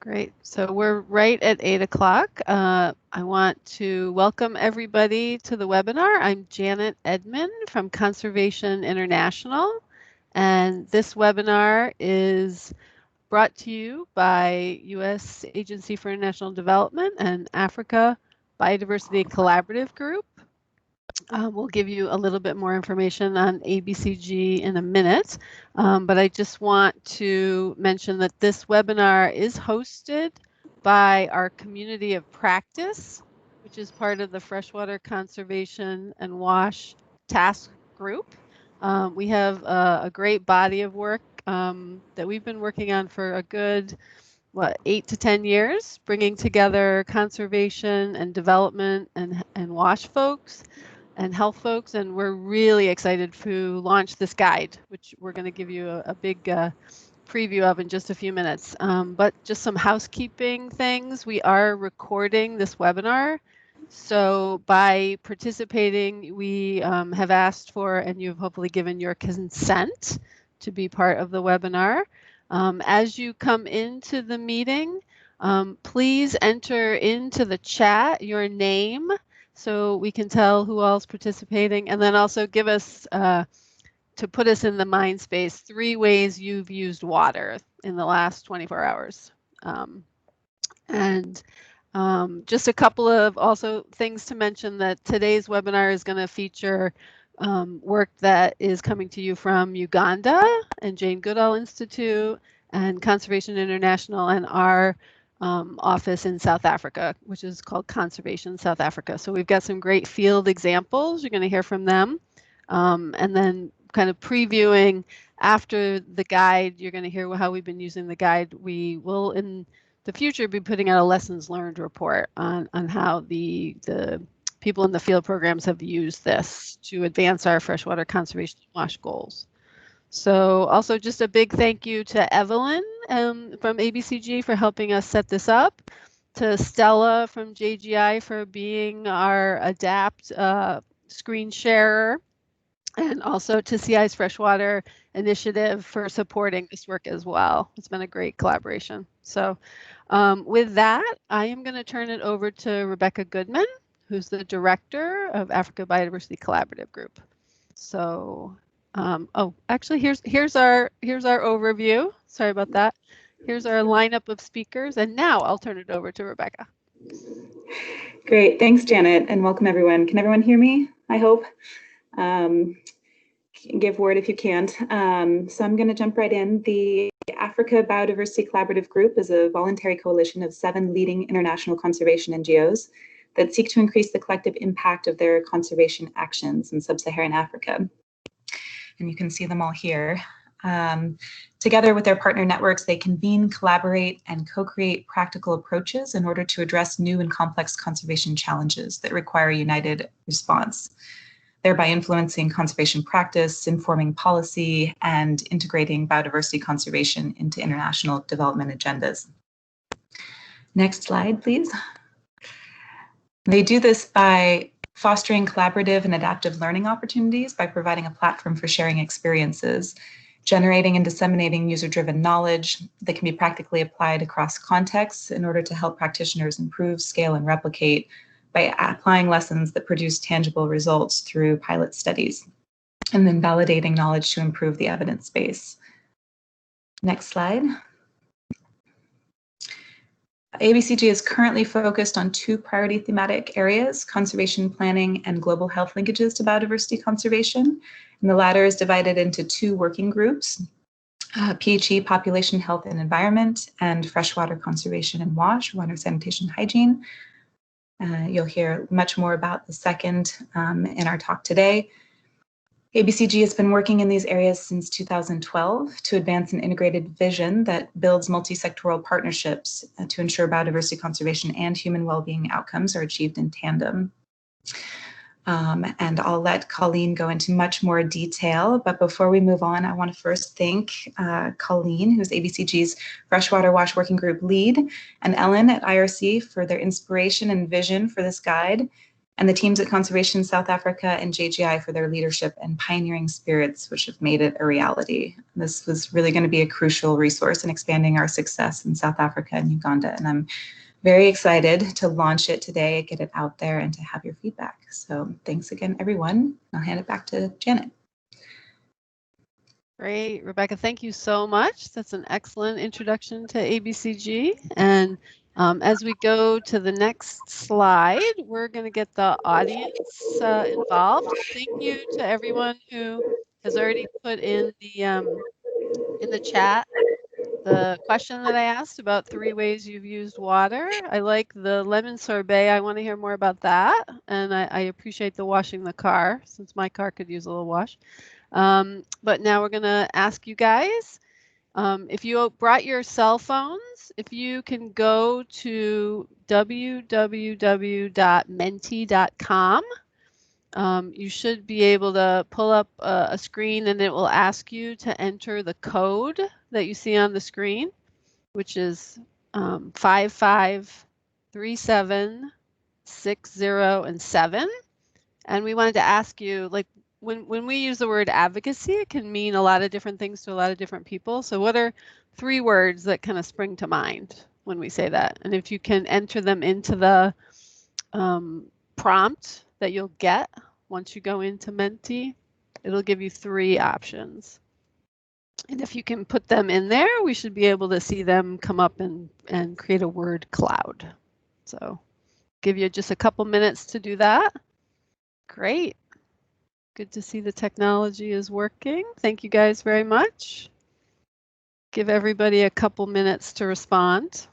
Great. So we're right at 8 o'clock. I want to welcome everybody to the webinar. I'm Janet Edmond from Conservation International, and this webinar is brought to you by U.S. Agency for International Development and Africa Biodiversity Collaborative Group. We'll give you a little bit more information on ABCG in a minute, but I just want to mention that this webinar is hosted by our community of practice, which is part of the Freshwater Conservation and WASH Task Group. We have a great body of work that we've been working on for a good 8 to 10 years, bringing together conservation and development and WASH folks and health folks, and we're really excited to launch this guide, which we're going to give you a big preview of in just a few minutes. But just some housekeeping things. We are recording this webinar, so by participating, we have asked for, and you've hopefully given your consent to be part of the webinar. As you come into the meeting, please enter into the chat your name so we can tell who all's participating, and then also give us, to put us in the mind space, 3 ways you've used water in the last 24 hours. Just a couple of also things to mention, that today's webinar is going to feature work that is coming to you from Uganda and Jane Goodall Institute and Conservation International and our office in South Africa, which is called Conservation South Africa. So we've got some great field examples. You're going to hear from them. And then kind of previewing after the guide, you're going to hear how we've been using the guide. We will in the future be putting out a lessons learned report on how the people in the field programs have used this to advance our freshwater conservation WASH goals. So also just a big thank you to Evelyn from ABCG for helping us set this up, to Stella from JGI for being our ADAPT screen sharer, and also to CI's Freshwater Initiative for supporting this work as well. It's been a great collaboration. So with that, I am going to turn it over to Rebecca Goodman, who's the director of Africa Biodiversity Collaborative Group. So, oh, actually, here's our overview. Sorry about that. Here's our lineup of speakers, and now I'll turn it over to Rebecca. Great, thanks, Janet, and welcome everyone. Can everyone hear me? I hope. Give word if you can't. So I'm going to jump right in. The Africa Biodiversity Collaborative Group is a voluntary coalition of 7 leading international conservation NGOs that seek to increase the collective impact of their conservation actions in sub-Saharan Africa. And you can see them all here. Together with their partner networks, they convene, collaborate, and co-create practical approaches in order to address new and complex conservation challenges that require a united response, thereby influencing conservation practice, informing policy, and integrating biodiversity conservation into international development agendas. Next slide, please. They do this by fostering collaborative and adaptive learning opportunities by providing a platform for sharing experiences, generating and disseminating user-driven knowledge that can be practically applied across contexts in order to help practitioners improve, scale, and replicate by applying lessons that produce tangible results through pilot studies, and then validating knowledge to improve the evidence base. Next slide. ABCG is currently focused on 2 priority thematic areas: conservation planning and global health linkages to biodiversity conservation. And the latter is divided into 2 working groups, PHE, population health and environment, and freshwater conservation and WASH, water sanitation hygiene. You'll hear much more about the second in our talk today. ABCG has been working in these areas since 2012 to advance an integrated vision that builds multi-sectoral partnerships to ensure biodiversity conservation and human well-being outcomes are achieved in tandem. And I'll let Colleen go into much more detail, but before we move on, I want to first thank Colleen, who's ABCG's Freshwater WASH Working Group lead, and Ellen at IRC for their inspiration and vision for this guide. and the teams at Conservation South Africa and JGI for their leadership and pioneering spirits, which have made it a reality. This was really going to be a crucial resource in expanding our success in South Africa and Uganda, and I'm very excited to launch it today, get it out there, and to have your feedback. So thanks again, everyone. I'll hand it back to Janet. Great, Rebecca, thank you so much. That's an excellent introduction to ABCG. And as we go to the next slide, we're going to get the audience involved. Thank you to everyone who has already put in the chat the question that I asked about 3 ways you've used water. I like the lemon sorbet. I want to hear more about that. And I appreciate the washing the car, since my car could use a little wash. But now we're going to ask you guys, if you brought your cell phones, if you can go to www.menti.com, you should be able to pull up a screen and it will ask you to enter the code that you see on the screen, which is 553760 and 7. And we wanted to ask you, like, when we use the word advocacy, it can mean a lot of different things to a lot of different people. So what are 3 words that kind of spring to mind when we say that? And if you can enter them into the prompt that you'll get once you go into Menti, it'll give you 3 options. And if you can put them in there, we should be able to see them come up and create a word cloud. So give you just a couple minutes to do that. Great. Good to see the technology is working. Thank you guys very much. Give everybody a couple minutes to respond.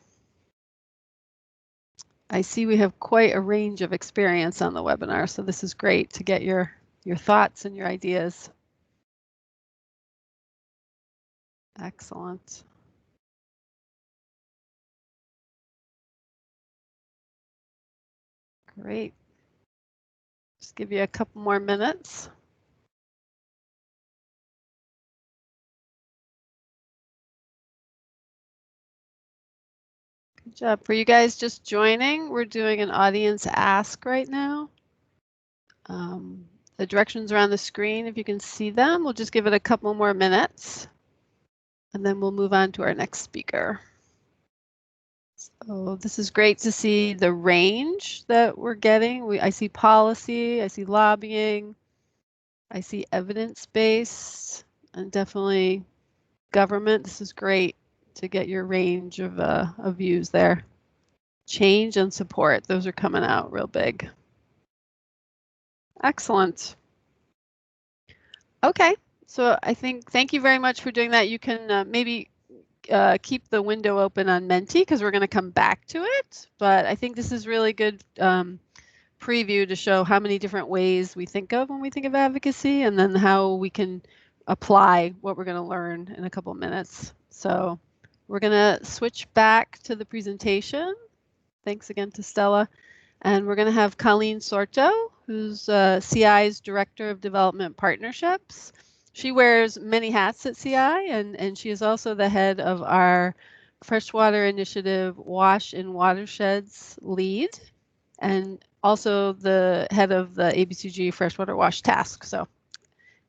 I see we have quite a range of experience on the webinar, so this is great to get your thoughts and your ideas. Excellent. Great. Just give you a couple more minutes. Good job. For you guys just joining, we're doing an audience ask right now. The directions are on the screen. If you can see them, we'll just give it a couple more minutes and then we'll move on to our next speaker. So this is great to see the range that we're getting. I see policy, I see lobbying, I see evidence-based, and definitely government. This is great to get your range of views there. Change and support, those are coming out real big. Excellent. Okay, so I think, thank you very much for doing that. You can maybe keep the window open on Menti because we're going to come back to it. But I think this is really good preview to show how many different ways we think of when we think of advocacy, and then how we can apply what we're going to learn in a couple minutes. So we're going to switch back to the presentation. Thanks again to Stella. And we're going to have Colleen Sorto, who's CI's Director of Development Partnerships. She wears many hats at CI, and she is also the head of our Freshwater Initiative Wash in Watersheds lead, and also the head of the ABCG Freshwater Wash Task. So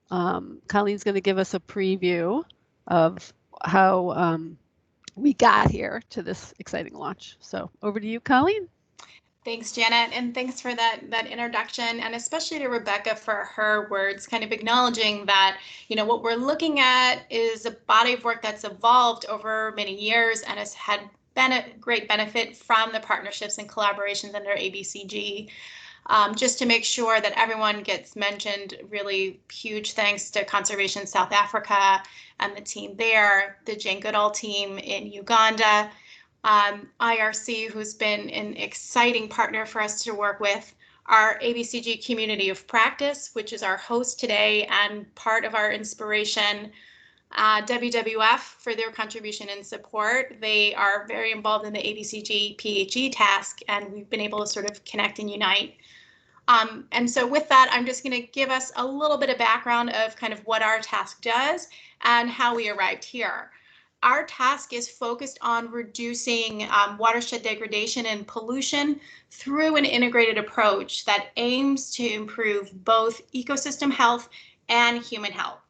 Colleen's going to give us a preview of how we got here to this exciting launch. So over to you, Colleen. Thanks, Janet, and thanks for that introduction, and especially to Rebecca for her words, kind of acknowledging that, you know, what we're looking at is a body of work that's evolved over many years and has had great benefit from the partnerships and collaborations under ABCG. Just to make sure that everyone gets mentioned, really huge thanks to Conservation South Africa and the team there, the Jane Goodall team in Uganda, IRC, who's been an exciting partner for us to work with, our ABCG Community of Practice, which is our host today and part of our inspiration, WWF for their contribution and support. They are very involved in the ABCG PHE task, and we've been able to sort of connect and unite. And so with that, I'm just going to give us a little bit of background of kind of what our task does and how we arrived here. our task is focused on reducing watershed degradation and pollution through an integrated approach that aims to improve both ecosystem health and human health.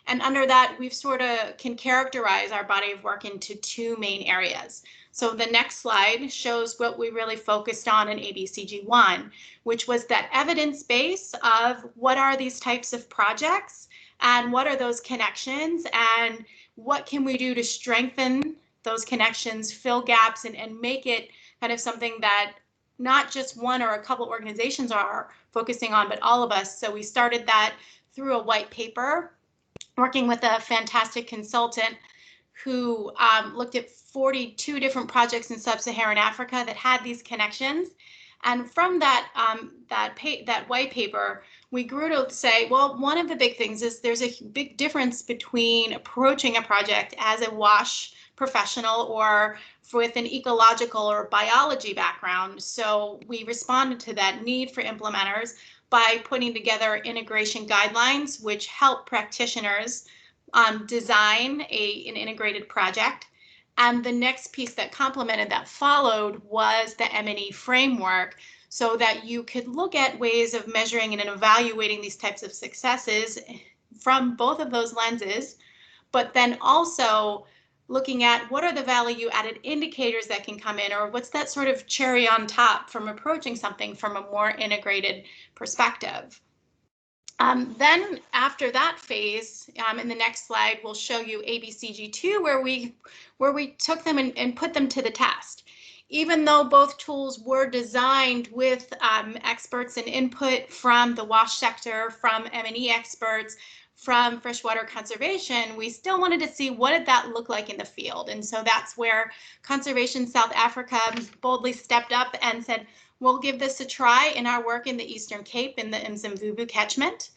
And under that, we've sort of can characterize our body of work into two main areas. So the next slide shows what we really focused on in ABCG 1, which was that evidence base of what are these types of projects and what are those connections and what can we do to strengthen those connections, fill gaps, and make it kind of something that not just one or a couple organizations are focusing on, but all of us. So we started that through a white paper, working with a fantastic consultant who looked at 42 different projects in sub-Saharan Africa that had these connections. And from that white paper, we grew to say, well, one of the big things is there's a big difference between approaching a project as a WASH professional or with an ecological or biology background. So we responded to that need for implementers by putting together integration guidelines, which help practitioners design an integrated project. And the next piece that complemented that followed was the M&E framework, so that you could look at ways of measuring and evaluating these types of successes from both of those lenses, but then also looking at what are the value added indicators that can come in, or what's that sort of cherry on top from approaching something from a more integrated perspective. Then after that phase, in the next slide, we'll show you ABCG2, where we took them and put them to the test. Even though both tools were designed with experts and input from the WASH sector, from M&E experts, from freshwater conservation, we still wanted to see what did that look like in the field. And so that's where Conservation South Africa boldly stepped up and said, we'll give this a try in our work in the Eastern Cape in the Mzimvubu catchment,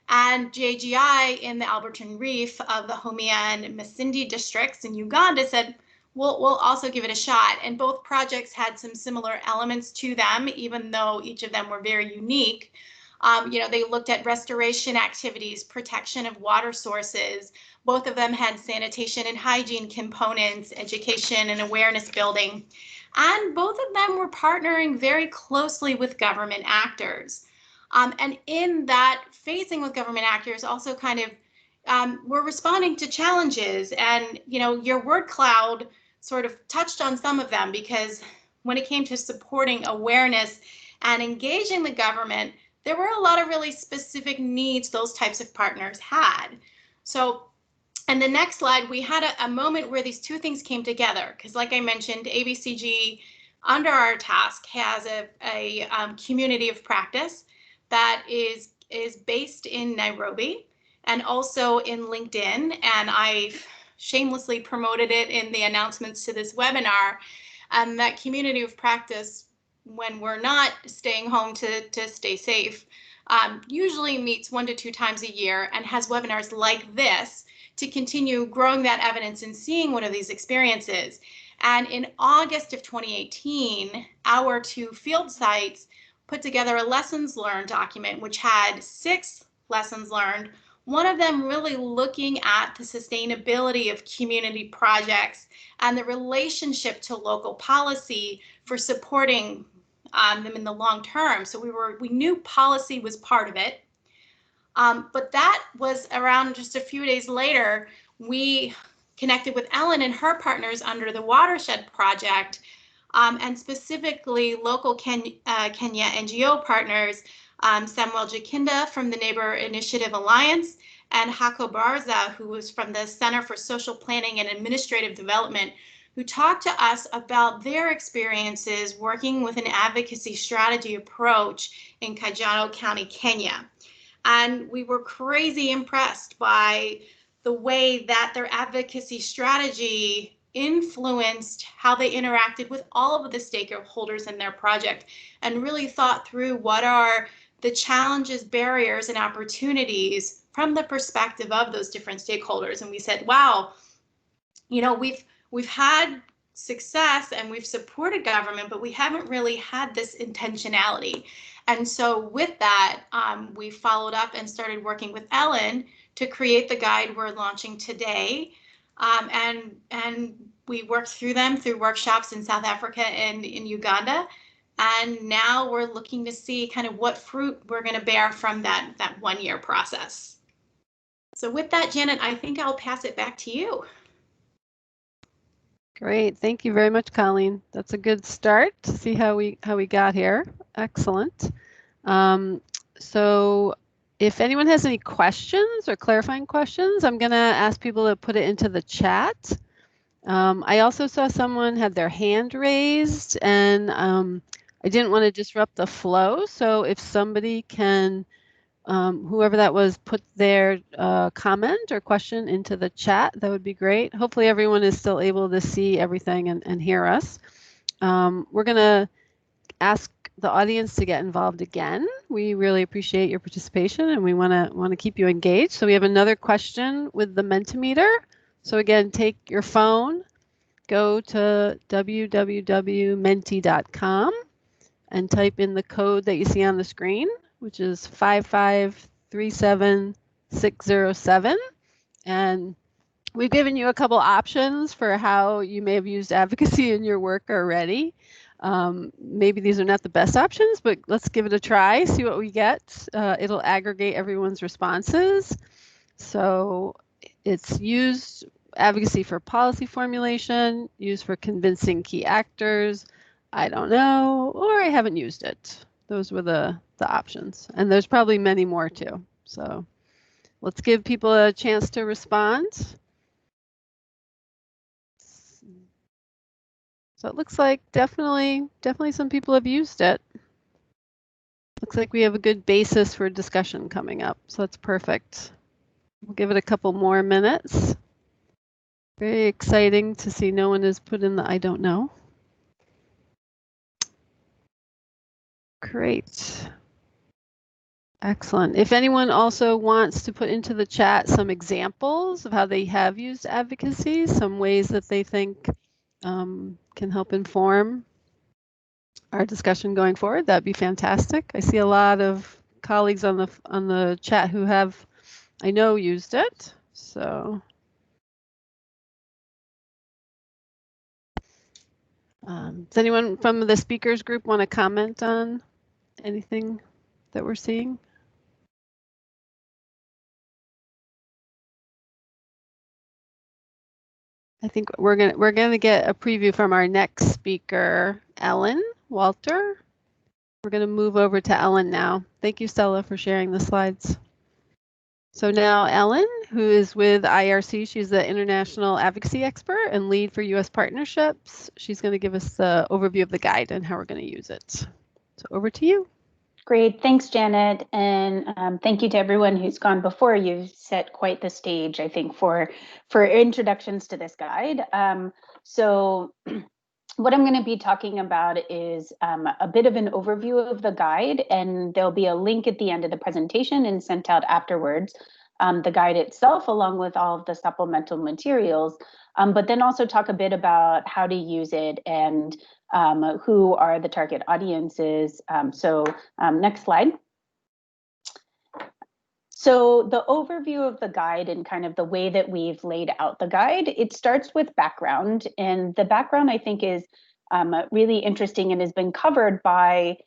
and JGI in the Alberton Reef of the Homia and Masindi districts in Uganda said, we'll also give it a shot. And both projects had some similar elements to them, even though each of them were very unique. They looked at restoration activities, protection of water sources. Both of them had sanitation and hygiene components, education and awareness building. And both of them were partnering very closely with government actors. And in that phasing with government actors also kind of we're responding to challenges. And, your word cloud sort of touched on some of them, because when it came to supporting awareness and engaging the government, there were a lot of really specific needs those types of partners had. So in the next slide, we had a moment where these two things came together, because like I mentioned, ABCG under our task has a community of practice that is based in Nairobi and also in LinkedIn. And I've shamelessly promoted it in the announcements to this webinar. And that community of practice, when we're not staying home to stay safe, usually meets 1 to 2 times a year and has webinars like this to continue growing that evidence and seeing what are these experiences. And in August of 2018, our 2 field sites put together a lessons learned document, which had 6 lessons learned, one of them really looking at the sustainability of community projects and the relationship to local policy for supporting them in the long term. So we knew policy was part of it. But that was around just a few days later, we connected with Ellen and her partners under the Watershed Project, and specifically local Kenya NGO partners, Samuel Jakinda from the Neighbor Initiative Alliance, and Hako Barza, who was from the Center for Social Planning and Administrative Development, who talked to us about their experiences working with an advocacy strategy approach in Kajiado County, Kenya. And we were crazy impressed by the way that their advocacy strategy influenced how they interacted with all of the stakeholders in their project, and really thought through what are the challenges, barriers, and opportunities from the perspective of those different stakeholders. And we said, wow, we've had success and we've supported government, but we haven't really had this intentionality. And so with that, we followed up and started working with Ellen to create the guide we're launching today. and we worked through them through workshops in South Africa and in Uganda. And now we're looking to see kind of what fruit we're going to bear from that 1 year process. So with that, Janet, I think I'll pass it back to you. Great, thank you very much, Colleen. That's a good start to see how we got here. Excellent. So if anyone has any questions or clarifying questions, I'm going to ask people to put it into the chat. I also saw someone had their hand raised, and I didn't want to disrupt the flow. So if somebody can, whoever that was, put their comment or question into the chat, that would be great. Hopefully everyone is still able to see everything and hear us. We're going to ask the audience to get involved again. We really appreciate your participation, and we want to keep you engaged. So we have another question with the Mentimeter. So again, take your phone, go to www.menti.com and type in the code that you see on the screen, which is 5537607. And we've given you a couple options for how you may have used advocacy in your work already. Maybe these are not the best options, but let's give it a try, see what we get. It'll aggregate everyone's responses. So it's used advocacy for policy formulation, used for convincing key actors, I don't know, or I haven't used it. Those were the options. And there's probably many more too. So let's give people a chance to respond. So it looks like definitely some people have used it. Looks like we have a good basis for discussion coming up. So that's perfect. We'll give it a couple more minutes. Very exciting to see no one has put in the I don't know. Great. Excellent. If anyone also wants to put into the chat some examples of how they have used advocacy, some ways that they think can help inform our discussion going forward, that'd be fantastic. I see a lot of colleagues on the chat who have, I know, used it. So does anyone from the speakers group want to comment on anything that we're seeing? I think we're gonna get a preview from our next speaker, Ellen Walter. We're gonna move over to Ellen now. Thank you, Stella, for sharing the slides. So now Ellen, who is with IRC, she's the international advocacy expert and lead for U.S. partnerships. She's going to give us the overview of the guide and how we're going to use it. So over to you. Great, thanks, Janet, and thank you to everyone who's gone before. You've set quite the stage, I think, for introductions to this guide. So what I'm going to be talking about is a bit of an overview of the guide, and there'll be a link at the end of the presentation and sent out afterwards. The guide itself, along with all of the supplemental materials, but then also talk a bit about how to use it and who are the target audiences. Next slide. So the overview of the guide and kind of the way that we've laid out the guide, it starts with background. And the background, I think, is really interesting and has been covered by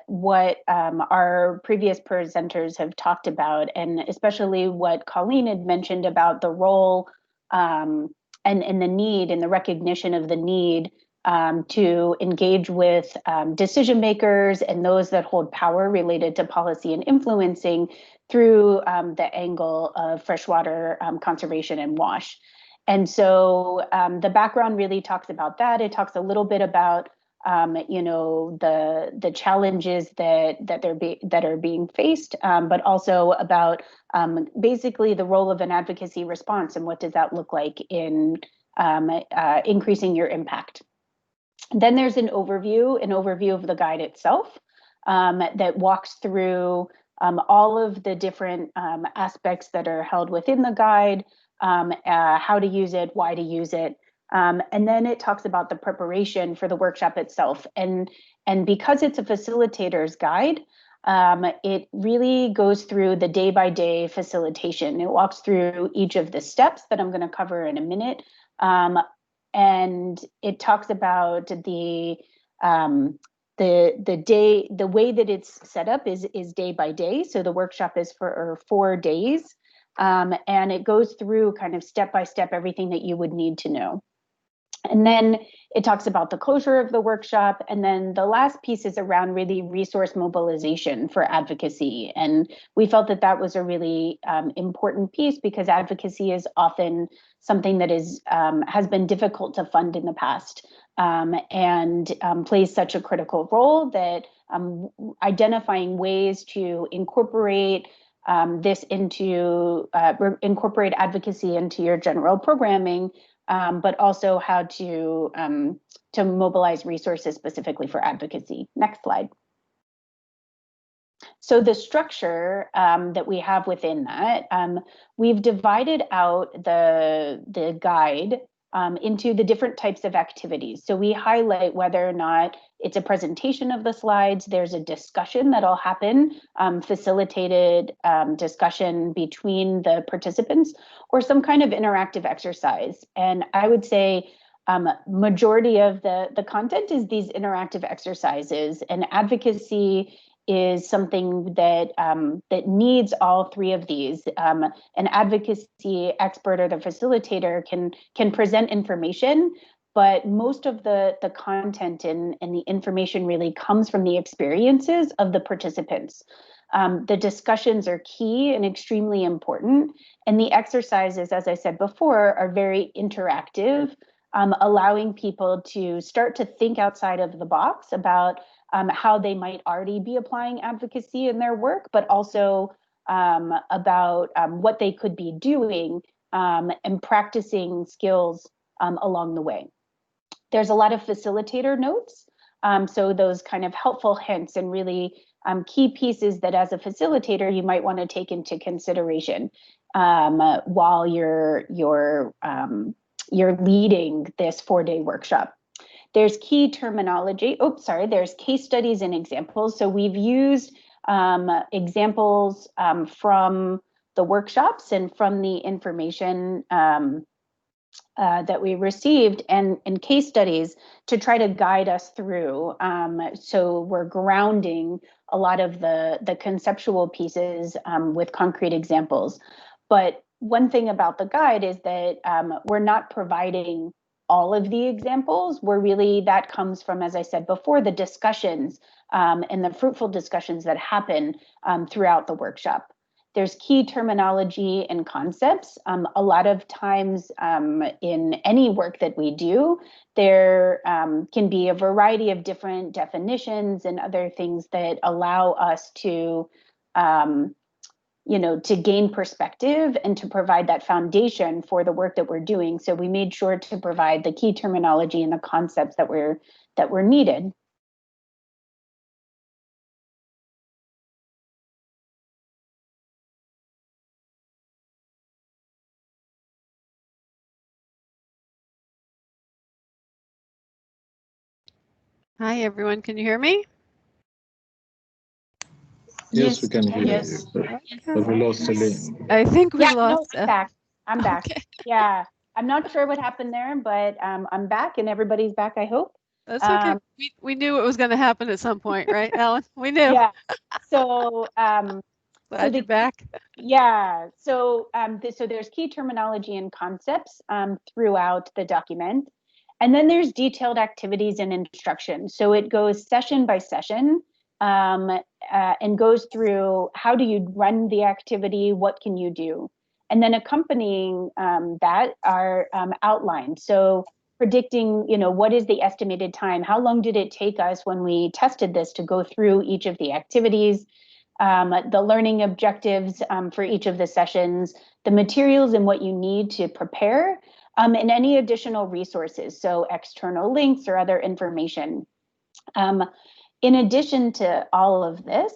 what our previous presenters have talked about, and especially what Colleen had mentioned about the role and the need and the recognition of the need to engage with decision makers and those that hold power related to policy and influencing through the angle of freshwater conservation and WASH. And so the background really talks about that. It talks a little bit about the challenges that are being faced, but also about basically the role of an advocacy response and what does that look like in increasing your impact. Then there's an overview of the guide itself that walks through all of the different aspects that are held within the guide, how to use it, why to use it. And then it talks about the preparation for the workshop itself. And because it's a facilitator's guide, It really goes through the day-by-day facilitation. It walks through each of the steps that I'm going to cover in a minute. And it talks about the way that it's set up is day by day. So the workshop is for 4 days. And it goes through kind of step by step everything that you would need to know. And then it talks about the closure of the workshop. And then the last piece is around really resource mobilization for advocacy. And we felt that that was a really important piece because advocacy is often something that is has been difficult to fund in the past and plays such a critical role that identifying ways to incorporate this into incorporate advocacy into your general programming, but also how to mobilize resources specifically for advocacy. Next slide. So the structure that we have within that, we've divided out the guide into the different types of activities. So we highlight whether or not it's a presentation of the slides, there's a discussion that'll happen, facilitated discussion between the participants, or some kind of interactive exercise. And I would say majority of the content is these interactive exercises, and advocacy is something that that needs all 3 of these. An advocacy expert or the facilitator can present information, but most of the content and the information really comes from the experiences of the participants. The discussions are key and extremely important, and the exercises, as I said before, are very interactive, allowing people to start to think outside of the box about how they might already be applying advocacy in their work, but also about what they could be doing and practicing skills along the way. There's a lot of facilitator notes, so those kind of helpful hints and really key pieces that as a facilitator you might want to take into consideration while you're leading this 4-day workshop. There's key terminology. There's case studies and examples. So we've used examples from the workshops and from the information that we received and case studies to try to guide us through. So we're grounding a lot of the conceptual pieces with concrete examples. But one thing about the guide is that we're not providing all of the examples. That comes from, as I said before, the discussions and the fruitful discussions that happen throughout the workshop. There's key terminology and concepts. A lot of times in any work that we do, there can be a variety of different definitions and other things that allow us to to gain perspective and to provide that foundation for the work that we're doing. So we made sure to provide the key terminology and the concepts that were needed. Hi, everyone. Can you hear me? Yes, we can hear Yes. you. But we lost Celine. I think we lost. I'm back. I'm back. Okay. Yeah, I'm not sure what happened there, but I'm back and everybody's back, I hope. That's okay. We knew it was going to happen at some point, right, Ellen? We knew. Yeah. So glad you're back. Yeah. So so there's key terminology and concepts throughout the document, and then there's detailed activities and instructions. So it goes session by session and goes through how do you run the activity, what can you do, and then accompanying that are outlined. So predicting, what is the estimated time? How long did it take us when we tested this to go through each of the activities? The learning objectives for each of the sessions, the materials and what you need to prepare, and any additional resources, so external links or other information. In addition to all of this,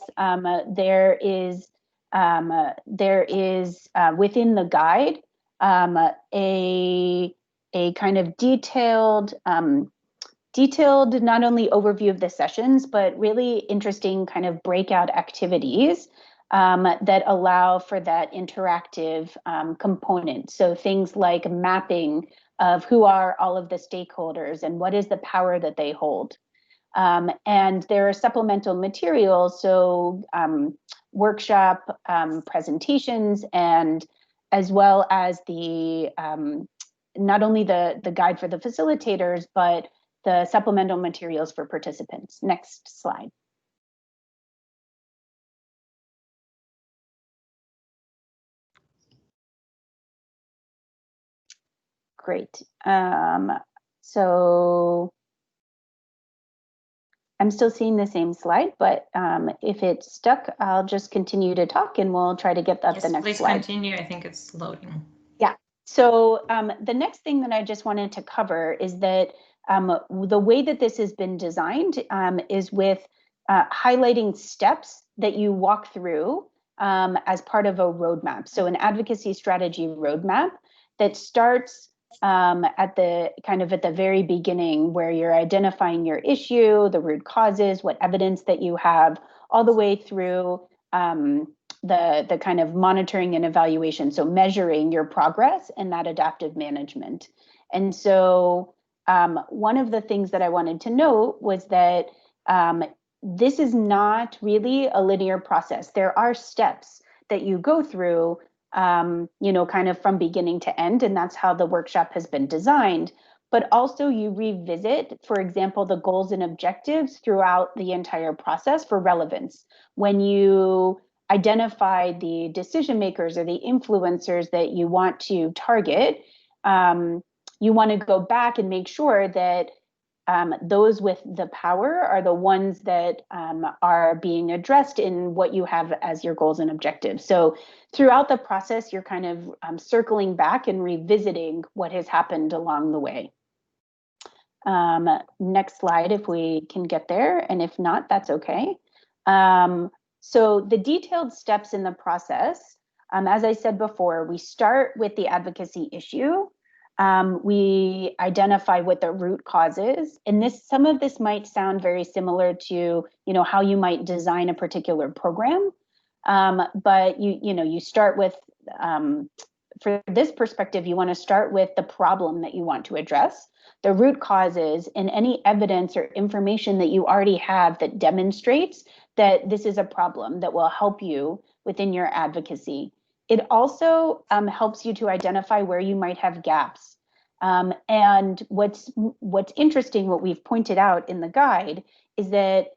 there is within the guide a kind of detailed detailed not only overview of the sessions, but really interesting kind of breakout activities that allow for that interactive component. So things like mapping of who are all of the stakeholders and what is the power that they hold. And there are supplemental materials, so workshop presentations, and as well as the not only the guide for the facilitators, but the supplemental materials for participants. Next slide. Great. So I'm still seeing the same slide, but if it's stuck, I'll just continue to talk and we'll try to get up the next slide. Please continue. I think it's loading. Yeah. So the next thing that I just wanted to cover is that the way that this has been designed is with highlighting steps that you walk through as part of a roadmap. So an advocacy strategy roadmap that starts at the very beginning, where you're identifying your issue, the root causes, what evidence that you have, all the way through the kind of monitoring and evaluation. So measuring your progress and that adaptive management. And so one of the things that I wanted to note was that this is not really a linear process. There are steps that you go through kind of from beginning to end, and that's how the workshop has been designed. But also you revisit, for example, the goals and objectives throughout the entire process for relevance. When you identify the decision makers or the influencers that you want to target, you want to go back and make sure that those with the power are the ones that are being addressed in what you have as your goals and objectives. So throughout the process, you're kind of circling back and revisiting what has happened along the way. Next slide, if we can get there, and if not, that's okay. So the detailed steps in the process, as I said before, we start with the advocacy issue. We identify what the root cause is, and some of this might sound very similar to how you might design a particular program, but you start with for this perspective, you want to start with the problem that you want to address, the root causes, and any evidence or information that you already have that demonstrates that this is a problem that will help you within your advocacy. It also helps you to identify where you might have gaps. And what's interesting, what we've pointed out in the guide, is that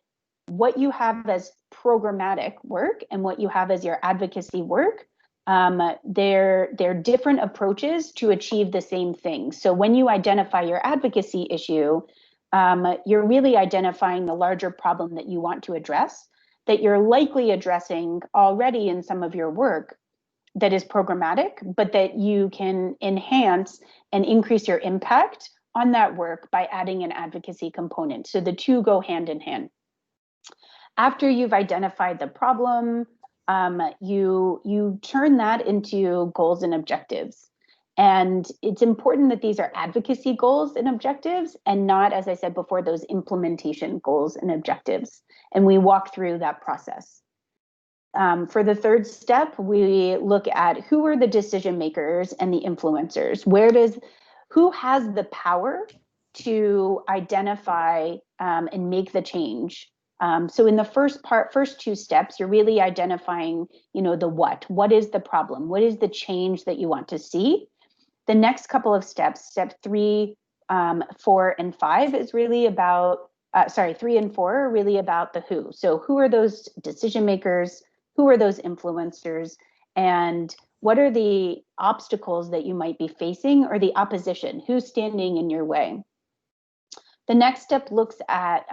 what you have as programmatic work and what you have as your advocacy work, they're different approaches to achieve the same thing. So when you identify your advocacy issue, you're really identifying the larger problem that you want to address, that you're likely addressing already in some of your work that is programmatic, but that you can enhance and increase your impact on that work by adding an advocacy component. So the two go hand in hand. After you've identified the problem, you turn that into goals and objectives. And it's important that these are advocacy goals and objectives and not, as I said before, those implementation goals and objectives. And we walk through that process. For the third step, we look at who are the decision makers and the influencers. Who has the power to identify and make the change? So in the first two steps, you're really identifying, the what. What is the problem? What is the change that you want to see? The next couple of steps, step 3, 4, and 5 is really about, 3 and 4 are really about the who. So who are those decision makers? Who are those influencers? And what are the obstacles that you might be facing, or the opposition? Who's standing in your way? The next step looks at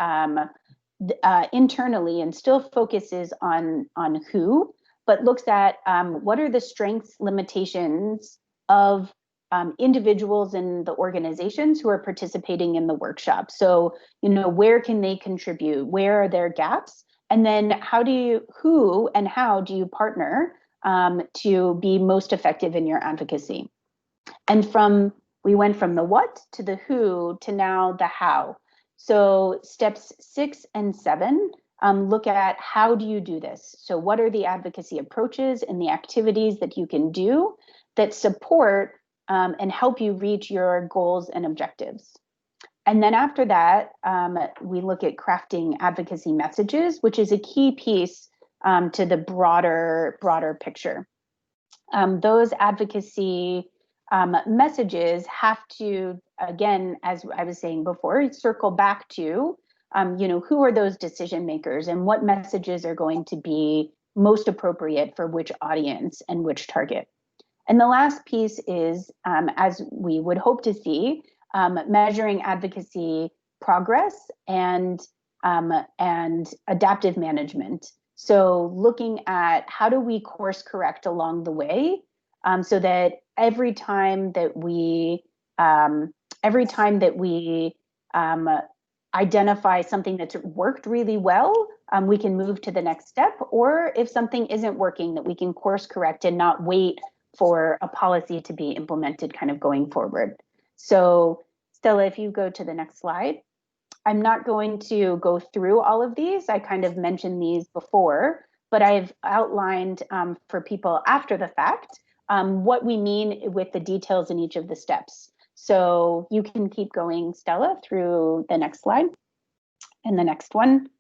internally and still focuses on who, but looks at what are the strengths, limitations of individuals in the organizations who are participating in the workshop. So, where can they contribute? Where are their gaps? And then who and how do you partner to be most effective in your advocacy? And we went from the what to the who to now the how. So steps 6 and 7 look at how do you do this? So what are the advocacy approaches and the activities that you can do that support and help you reach your goals and objectives? And then after that, we look at crafting advocacy messages, which is a key piece to the broader picture. Those advocacy messages have to, again, as I was saying before, circle back to, who are those decision makers and what messages are going to be most appropriate for which audience and which target. And the last piece is, as we would hope to see, measuring advocacy progress and adaptive management. So looking at how do we course correct along the way, so that every time that we identify something that's worked really well, we can move to the next step. Or if something isn't working, that we can course correct and not wait for a policy to be implemented kind of going forward. So Stella, if you go to the next slide. I'm not going to go through all of these. I kind of mentioned these before, but I've outlined for people after the fact what we mean with the details in each of the steps. So you can keep going, Stella, through the next slide and the next one.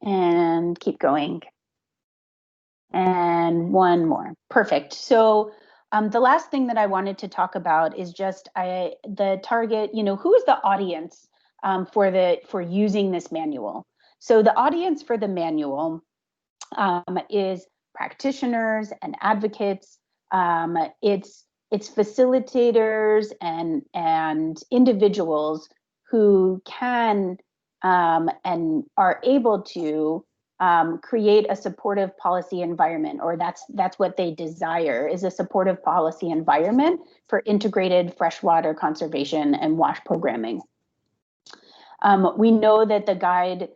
And keep going. And one more. Perfect. So the last thing that I wanted to talk about is just the target, who is the audience for using this manual? So the audience for the manual is practitioners and advocates. It's facilitators and individuals who can and are able to create a supportive policy environment, or that's what they desire, is a supportive policy environment for integrated freshwater conservation and WASH programming. We know that the guide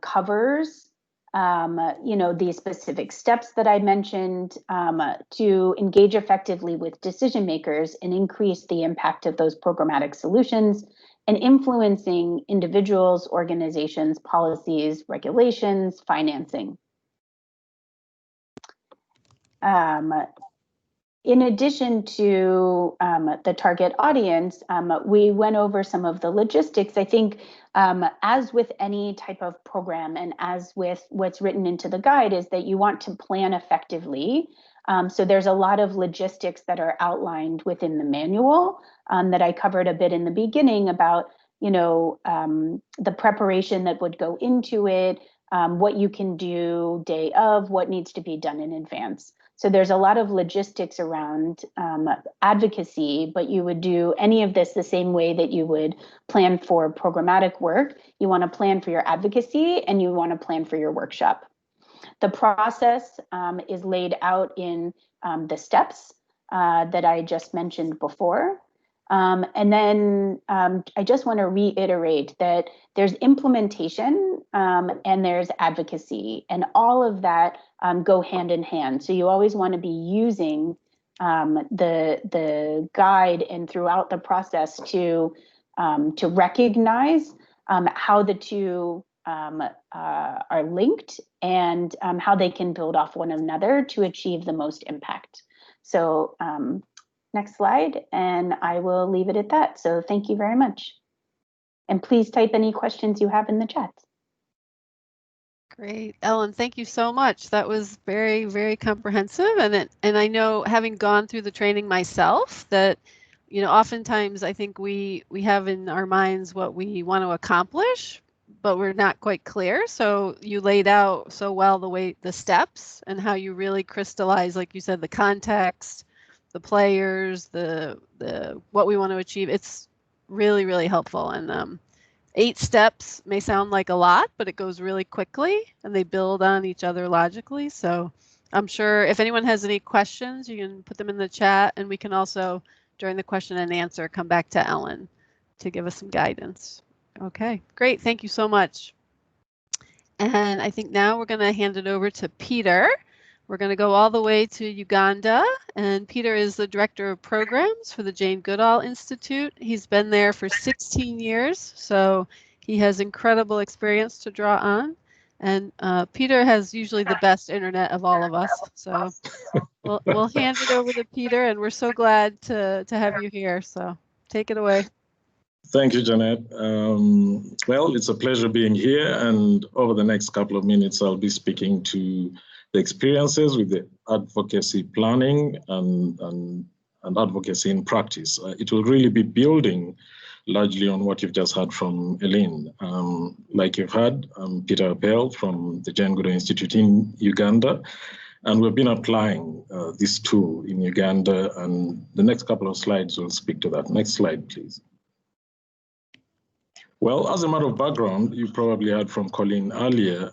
covers the specific steps that I mentioned to engage effectively with decision makers and increase the impact of those programmatic solutions and influencing individuals, organizations, policies, regulations, financing. In addition to the target audience, we went over some of the logistics. I think as with any type of program and as with what's written into the guide is that you want to plan effectively. So there's a lot of logistics that are outlined within the manual that I covered a bit in the beginning about, the preparation that would go into it, what you can do day of, what needs to be done in advance. So there's a lot of logistics around advocacy, but you would do any of this the same way that you would plan for programmatic work. You want to plan for your advocacy and you want to plan for your workshop. The process is laid out in the steps that I just mentioned before. And then I just want to reiterate that there's implementation and there's advocacy, and all of that go hand in hand. So you always want to be using the guide and throughout the process to recognize how the two are linked and how they can build off one another to achieve the most impact. So next slide, and I will leave it at that. So thank you very much. And please type any questions you have in the chat. Great, Ellen, thank you so much. That was very, very comprehensive. And I know, having gone through the training myself, that oftentimes I think we have in our minds what we want to accomplish, but we're not quite clear. So you laid out so well the steps and how you really crystallize, like you said, the context, the players, the what we want to achieve. It's really, really helpful. And 8 steps may sound like a lot, but it goes really quickly and they build on each other logically. So I'm sure if anyone has any questions, you can put them in the chat, and we can also, during the question and answer, come back to Ellen to give us some guidance. Okay, great. Thank you so much. And I think now we're going to hand it over to Peter We're going to go all the way to Uganda, and Peter is the Director of Programs for the Jane Goodall Institute. He's been there for 16 years, so he has incredible experience to draw on. And Peter has usually the best internet of all of us, so we'll hand it over to Peter, and we're so glad to have you here, so take it away. Thank you, Janet. Well, it's a pleasure being here, and over the next couple of minutes, I'll be speaking to the experiences with the advocacy planning and advocacy in practice. It will really be building largely on what you've just heard from Eileen. Like you've heard, I'm Peter Appel from the Jane Goodall Institute in Uganda, and we've been applying this tool in Uganda, and the next couple of slides will speak to that. Next slide, please. Well, as a matter of background, you probably heard from Colleen earlier,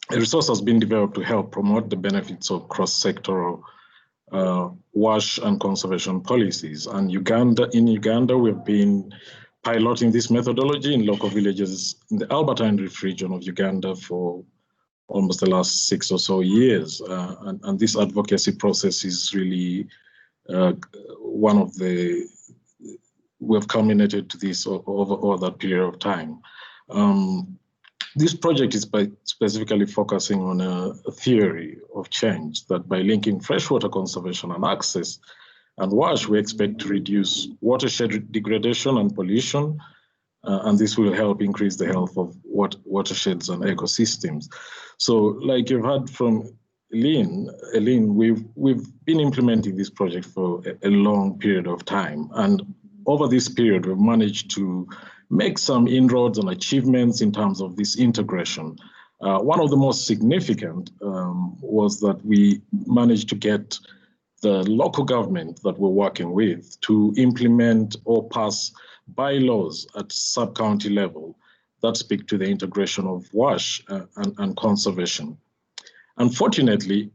a resource has been developed to help promote the benefits of cross-sectoral wash and conservation policies. And in Uganda, we've been piloting this methodology in local villages in the Albertine Rift region of Uganda for almost the last 6 or so years. And this advocacy process is really one of the, we've culminated to this over that period of time. This project is specifically focusing on a theory of change that by linking freshwater conservation and access and wash, we expect to reduce watershed degradation and pollution, and this will help increase the health of watersheds and ecosystems. So, like you've heard from Eileen, we've been implementing this project for a long period of time, and over this period, we've managed to make some inroads and achievements in terms of this integration. One of the most significant was that we managed to get the local government that we're working with to implement or pass bylaws at sub-county level that speak to the integration of wash and conservation. Unfortunately,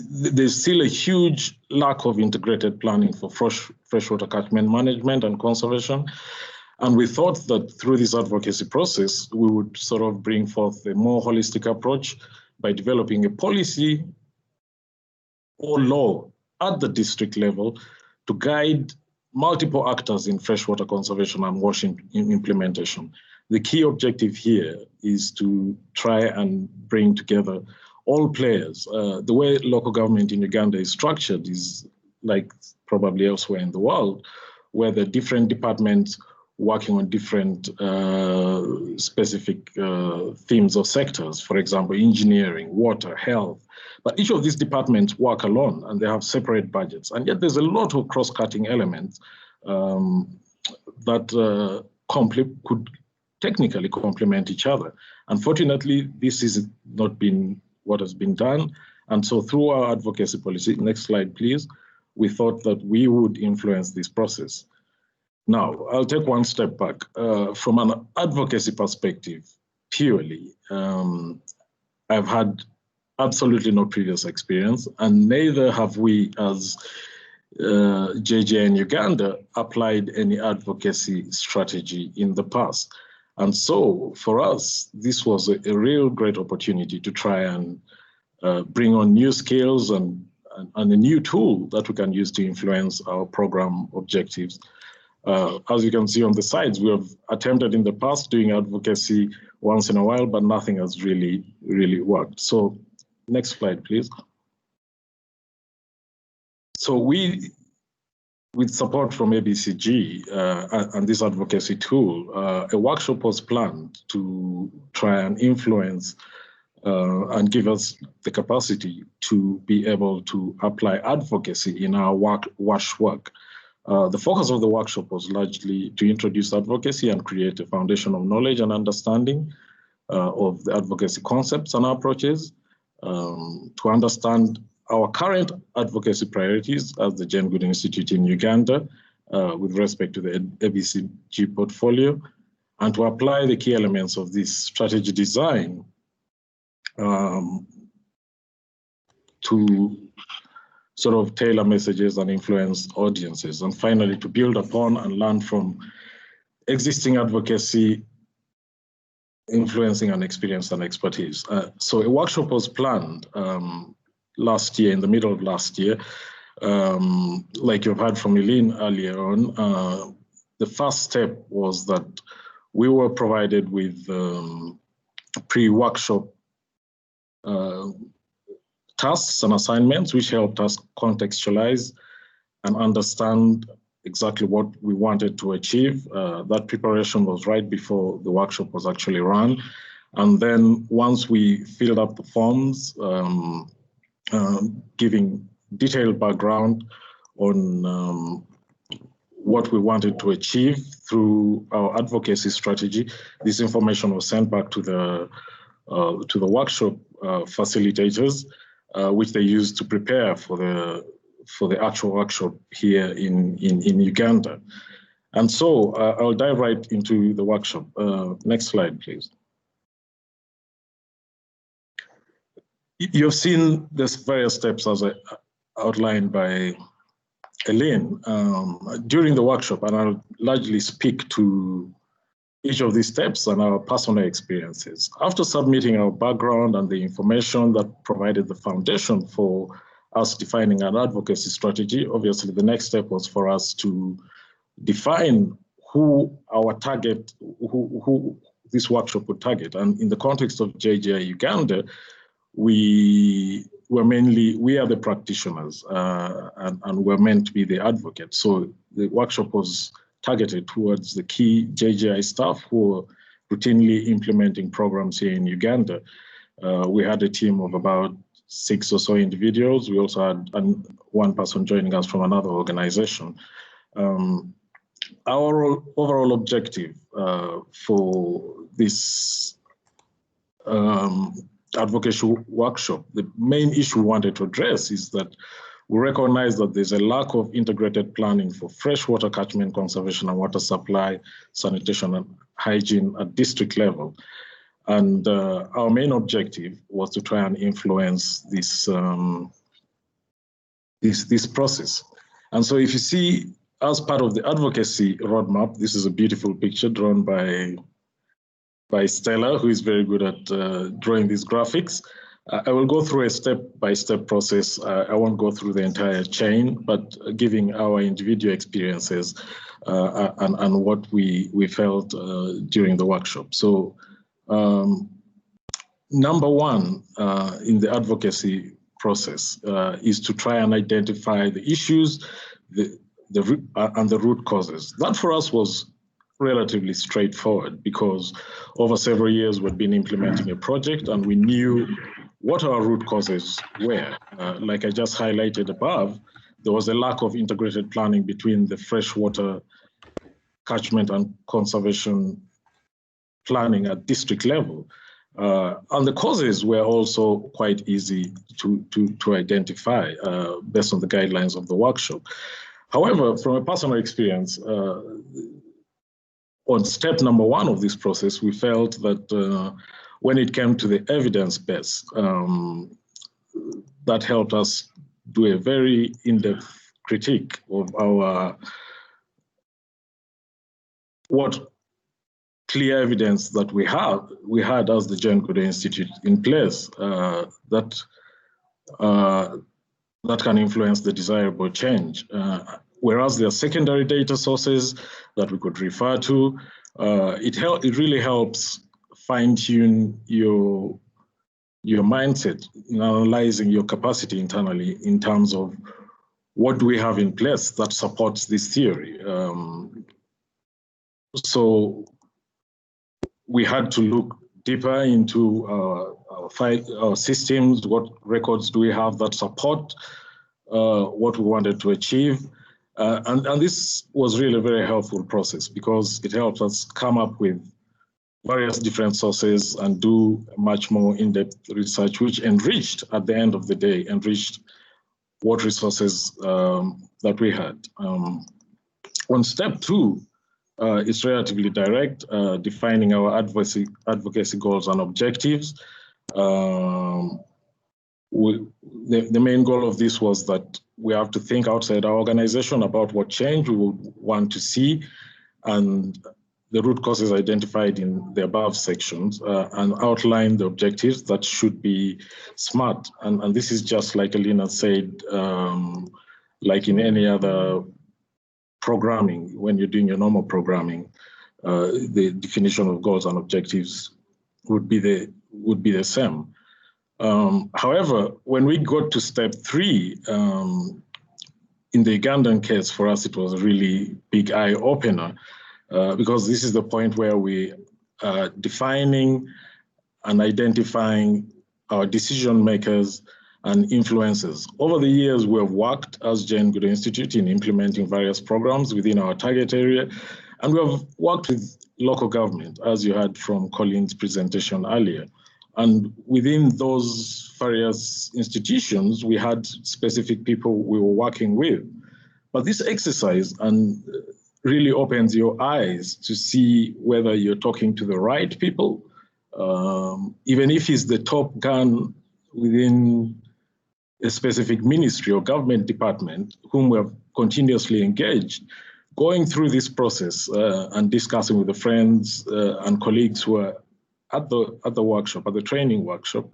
there's still a huge lack of integrated planning for freshwater catchment management and conservation. And we thought that through this advocacy process, we would sort of bring forth a more holistic approach by developing a policy or law at the district level to guide multiple actors in freshwater conservation and washing implementation. The key objective here is to try and bring together all players. The way local government in Uganda is structured is like probably elsewhere in the world, where the different departments working on different specific themes or sectors, for example, engineering, water, health. But each of these departments work alone and they have separate budgets. And yet there's a lot of cross-cutting elements that could technically complement each other. Unfortunately, this has not been what has been done. And so through our advocacy policy, next slide, please, we thought that we would influence this process. Now, I'll take one step back. From an advocacy perspective, purely, I've had absolutely no previous experience, and neither have we as JJ in Uganda applied any advocacy strategy in the past. And so for us, this was a real great opportunity to try and bring on new skills and a new tool that we can use to influence our program objectives. As you can see on the sides, we have attempted in the past doing advocacy once in a while, but nothing has really worked. So next slide, please. So with support from ABCG and this advocacy tool, a workshop was planned to try and influence and give us the capacity to be able to apply advocacy in our wash work. The focus of the workshop was largely to introduce advocacy and create a foundation of knowledge and understanding of the advocacy concepts and approaches, to understand our current advocacy priorities as the Jane Goodall Institute in Uganda with respect to the ABCG portfolio, and to apply the key elements of this strategy design to sort of tailor messages and influence audiences. And finally, to build upon and learn from existing advocacy influencing and experience and expertise. So a workshop was planned last year, in the middle of last year. Like you've heard from Eileen earlier on, the first step was that we were provided with pre-workshop tasks and assignments, which helped us contextualize and understand exactly what we wanted to achieve. That preparation was right before the workshop was actually run. And then once we filled up the forms, giving detailed background on what we wanted to achieve through our advocacy strategy, this information was sent back to the workshop facilitators, which they used to prepare for the actual workshop here in Uganda. And so I'll dive right into the workshop. Next slide, please. You've seen these various steps as outlined by Eileen during the workshop, and I'll largely speak to each of these steps and our personal experiences. After submitting our background and the information that provided the foundation for us defining an advocacy strategy, obviously the next step was for us to define who our target, who this workshop would target. And in the context of JGI Uganda, we are the practitioners and we're meant to be the advocates. So the workshop was targeted towards the key JGI staff who are routinely implementing programs here in Uganda. We had a team of about 6 or so individuals. We also had one person joining us from another organization. Our overall objective for this advocacy workshop, the main issue we wanted to address is that we recognize that there's a lack of integrated planning for freshwater catchment conservation and water supply, sanitation and hygiene at district level. And our main objective was to try and influence this, this process. And so if you see, as part of the advocacy roadmap, this is a beautiful picture drawn by Stella, who is very good at drawing these graphics. I will go through a step-by-step process. I won't go through the entire chain, but giving our individual experiences and what we felt during the workshop. So number one in the advocacy process is to try and identify the issues and the root causes. That for us was relatively straightforward because over several years we'd been implementing a project and we knew what our root causes were. Like I just highlighted above, there was a lack of integrated planning between the freshwater catchment and conservation planning at district level. And the causes were also quite easy to identify based on the guidelines of the workshop. However, from a personal experience, on step number one of this process, we felt that when it came to the evidence base, that helped us do a very in-depth critique of what clear evidence that we had as the Jane Goodall Institute in place that can influence the desirable change. Whereas there are secondary data sources that we could refer to, it really helps fine-tune your mindset in analyzing your capacity internally in terms of what do we have in place that supports this theory. So we had to look deeper into our systems, what records do we have that support what we wanted to achieve. And this was really a very helpful process because it helped us come up with various different sources and do much more in-depth research, which enriched, at the end of the day, enriched what resources that we had. On step two, it's relatively direct, defining our advocacy goals and objectives. The main goal of this was that we have to think outside our organization about what change we would want to see and the root causes identified in the above sections and outline the objectives that should be SMART. And this is just like Alina said, like in any other programming, when you're doing your normal programming, the definition of goals and objectives would be the same. However, when we got to step 3, in the Ugandan case, for us, it was a really big eye-opener because this is the point where we are defining and identifying our decision makers and influencers. Over the years, we have worked as Jane Goodall Institute in implementing various programs within our target area, and we have worked with local government, as you heard from Colin's presentation earlier. And within those various institutions, we had specific people we were working with. But this exercise really opens your eyes to see whether you're talking to the right people, even if it's the top gun within a specific ministry or government department, whom we have continuously engaged. Going through this process and discussing with the friends and colleagues who are at the workshop, at the training workshop,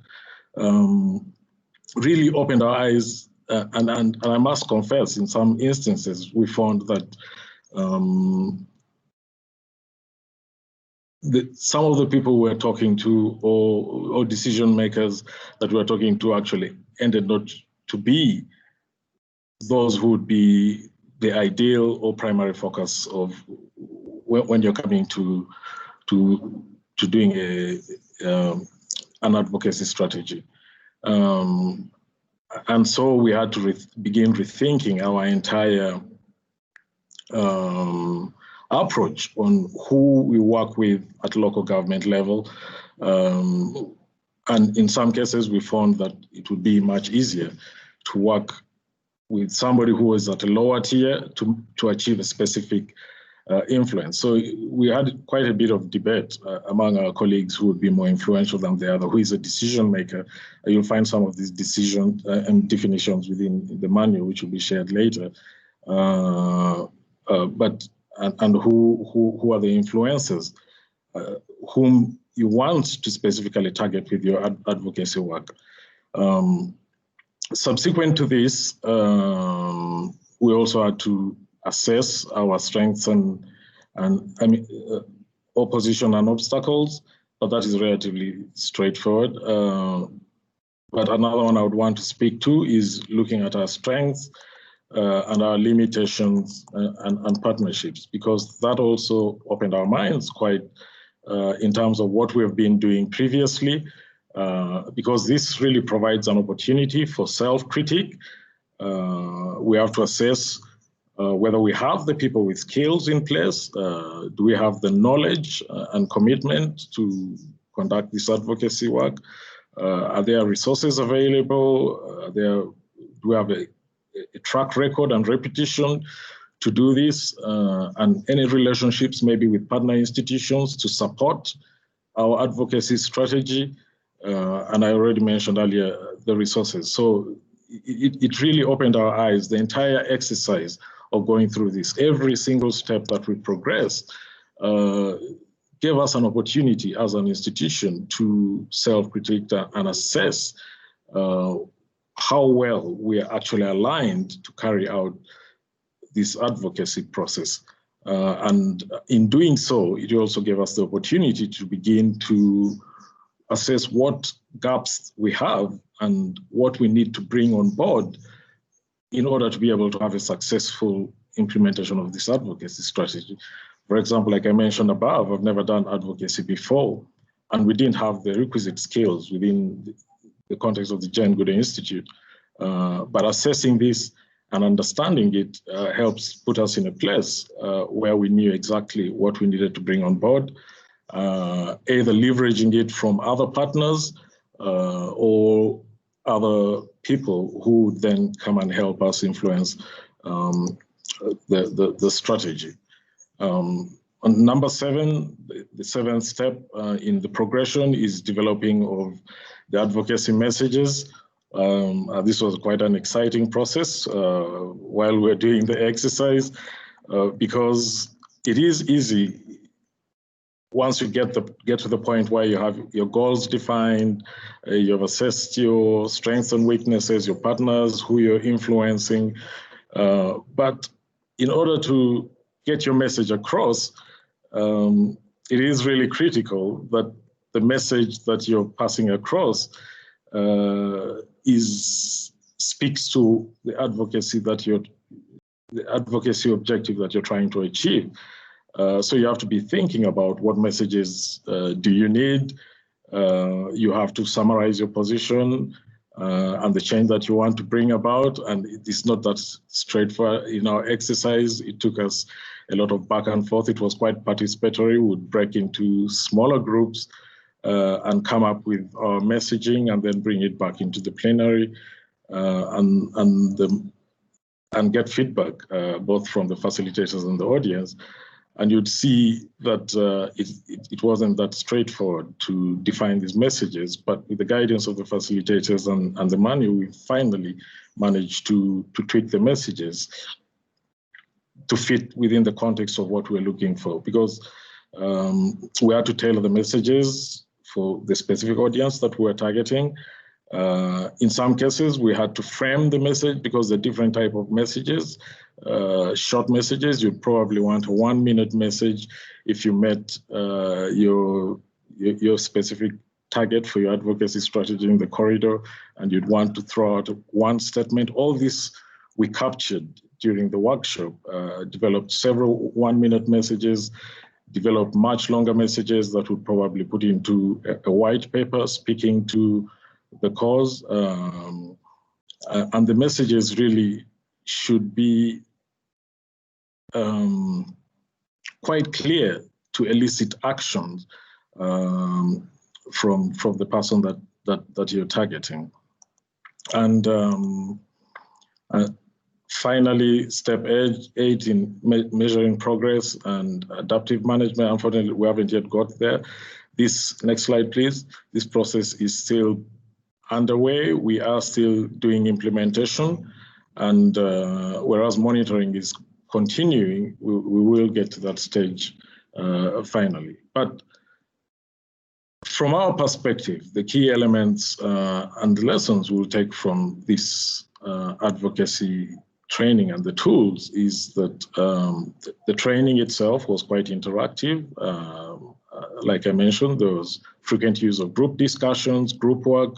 really opened our eyes. And I must confess, in some instances, we found that some of the people we were talking to or decision makers that we were talking to actually ended not to be those who would be the ideal or primary focus of when you're coming to doing an advocacy strategy. And so we had to begin rethinking our entire approach on who we work with at local government level. And in some cases, we found that it would be much easier to work with somebody who is at a lower tier to achieve a specific influence. So we had quite a bit of debate among our colleagues who would be more influential than the other, who is a decision maker. You'll find some of these decisions and definitions within the manual, which will be shared later. And who are the influencers whom you want to specifically target with your advocacy work. Subsequent to this, we also had to assess our strengths and opposition and obstacles, but that is relatively straightforward. But another one I would want to speak to is looking at our strengths and our limitations and partnerships, because that also opened our minds quite in terms of what we have been doing previously, because this really provides an opportunity for self-critique. We have to assess whether we have the people with skills in place, do we have the knowledge and commitment to conduct this advocacy work? Are there resources available? Do we have a track record and reputation to do this? And any relationships maybe with partner institutions to support our advocacy strategy? And I already mentioned earlier the resources. So it really opened our eyes, the entire exercise of going through this. Every single step that we progressed gave us an opportunity as an institution to self-critique and assess how well we are actually aligned to carry out this advocacy process. And in doing so, it also gave us the opportunity to begin to assess what gaps we have and what we need to bring on board in order to be able to have a successful implementation of this advocacy strategy. For example, like I mentioned above, I've never done advocacy before, and we didn't have the requisite skills within the context of the Jane Goodall Institute. But assessing this and understanding it helps put us in a place where we knew exactly what we needed to bring on board, either leveraging it from other partners or other people who would then come and help us influence the strategy. On number 7, the 7th step in the progression is developing of the advocacy messages. This was quite an exciting process while we're doing the exercise because it is easy once you get to the point where you have your goals defined, you have assessed your strengths and weaknesses, your partners, who you're influencing. But in order to get your message across, it is really critical that the message that you're passing across speaks to the advocacy objective that you're trying to achieve. So you have to be thinking about what messages do you need. You have to summarize your position and the change that you want to bring about. And it's not that straightforward. In our exercise, it took us a lot of back and forth. It was quite participatory. We would break into smaller groups and come up with our messaging and then bring it back into the plenary and get feedback both from the facilitators and the audience. And you'd see that it wasn't that straightforward to define these messages, but with the guidance of the facilitators and the manual, we finally managed to tweak the messages to fit within the context of what we're looking for, because we had to tailor the messages for the specific audience that we're targeting. In some cases, we had to frame the message because the different type of messages. Short messages, you'd probably want a 1-minute message if you met your specific target for your advocacy strategy in the corridor, and you'd want to throw out one statement. All this we captured during the workshop, developed several 1-minute messages, developed much longer messages that would probably put into a white paper speaking to the cause. And the messages really should be quite clear to elicit actions from the person that you're targeting. And finally, step 8 in measuring progress and adaptive management. Unfortunately, we haven't yet got there. This next slide, please. This process is still underway. We are still doing implementation, and whereas monitoring is continuing, we will get to that stage finally. But from our perspective, the key elements and the lessons we'll take from this advocacy training and the tools is that the training itself was quite interactive. Like I mentioned, there was frequent use of group discussions, group work,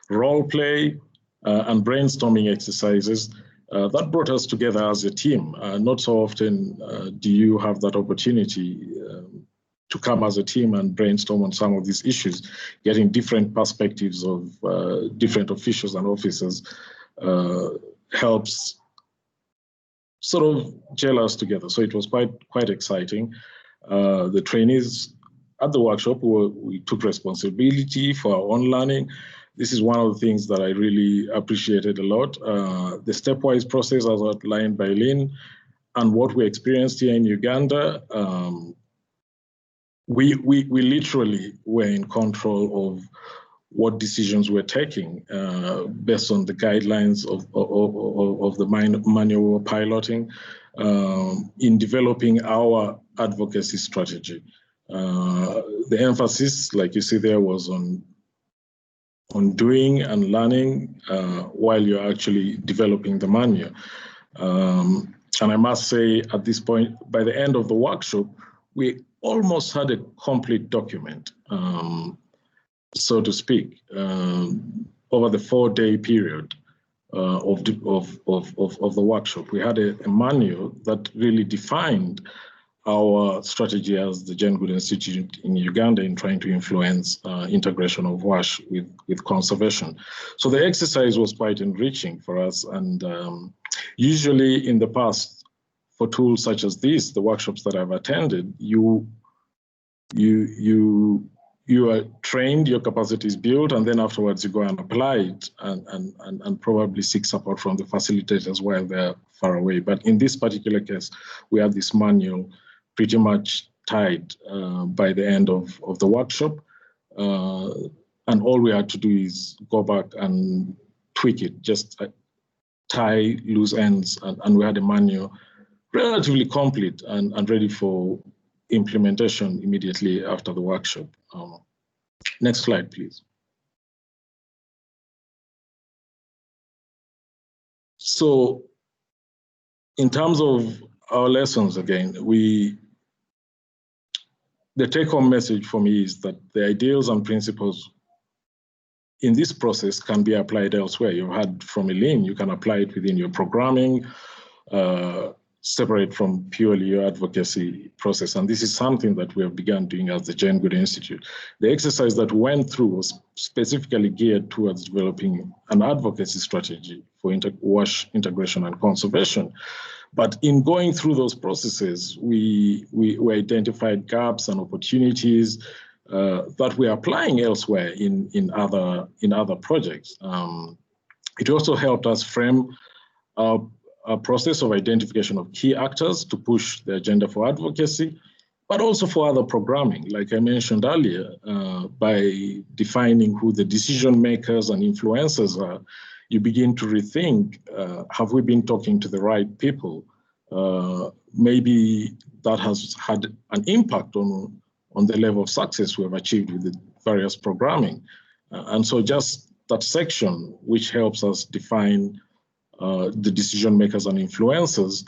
role play, and brainstorming exercises that brought us together as a team. Not so often do you have that opportunity to come as a team and brainstorm on some of these issues. Getting different perspectives of different officials and officers helps sort of gel us together. So it was quite exciting. The trainees at the workshop, we took responsibility for our own learning. This is one of the things that I really appreciated a lot. The stepwise process as outlined by Lynn and what we experienced here in Uganda, we literally were in control of what decisions we're taking based on the guidelines of the manual piloting in developing our advocacy strategy. The emphasis, like you see there, was on doing and learning while you're actually developing the manual. And I must say, at this point, by the end of the workshop, we almost had a complete document, so to speak, over the 4-day period of the workshop. We had a manual that really defined our strategy as the Jane Goodall Institute in Uganda in trying to influence integration of WASH with conservation. So the exercise was quite enriching for us. And usually in the past, for tools such as these, the workshops that I've attended, you are trained, your capacity is built, and then afterwards you go and apply it and probably seek support from the facilitators while they're far away. But in this particular case, we had this manual pretty much tied by the end of the workshop. And all we had to do is go back and tweak it, just tie loose ends. And we had a manual relatively complete and ready for implementation immediately after the workshop. Next slide, please. So in terms of our lessons, again, the take-home message for me is that the ideals and principles in this process can be applied elsewhere. You've heard from Eileen, you can apply it within your programming, separate from purely your advocacy process. And this is something that we have begun doing as the Jane Goodall Institute. The exercise that we went through was specifically geared towards developing an advocacy strategy for WASH integration and conservation. But in going through those processes, we identified gaps and opportunities that we're applying elsewhere in other projects. It also helped us frame a process of identification of key actors to push the agenda for advocacy, but also for other programming. Like I mentioned earlier, by defining who the decision makers and influencers are, you begin to rethink, have we been talking to the right people? Maybe that has had an impact on the level of success we have achieved with the various programming. And so just that section, which helps us define the decision makers and influencers,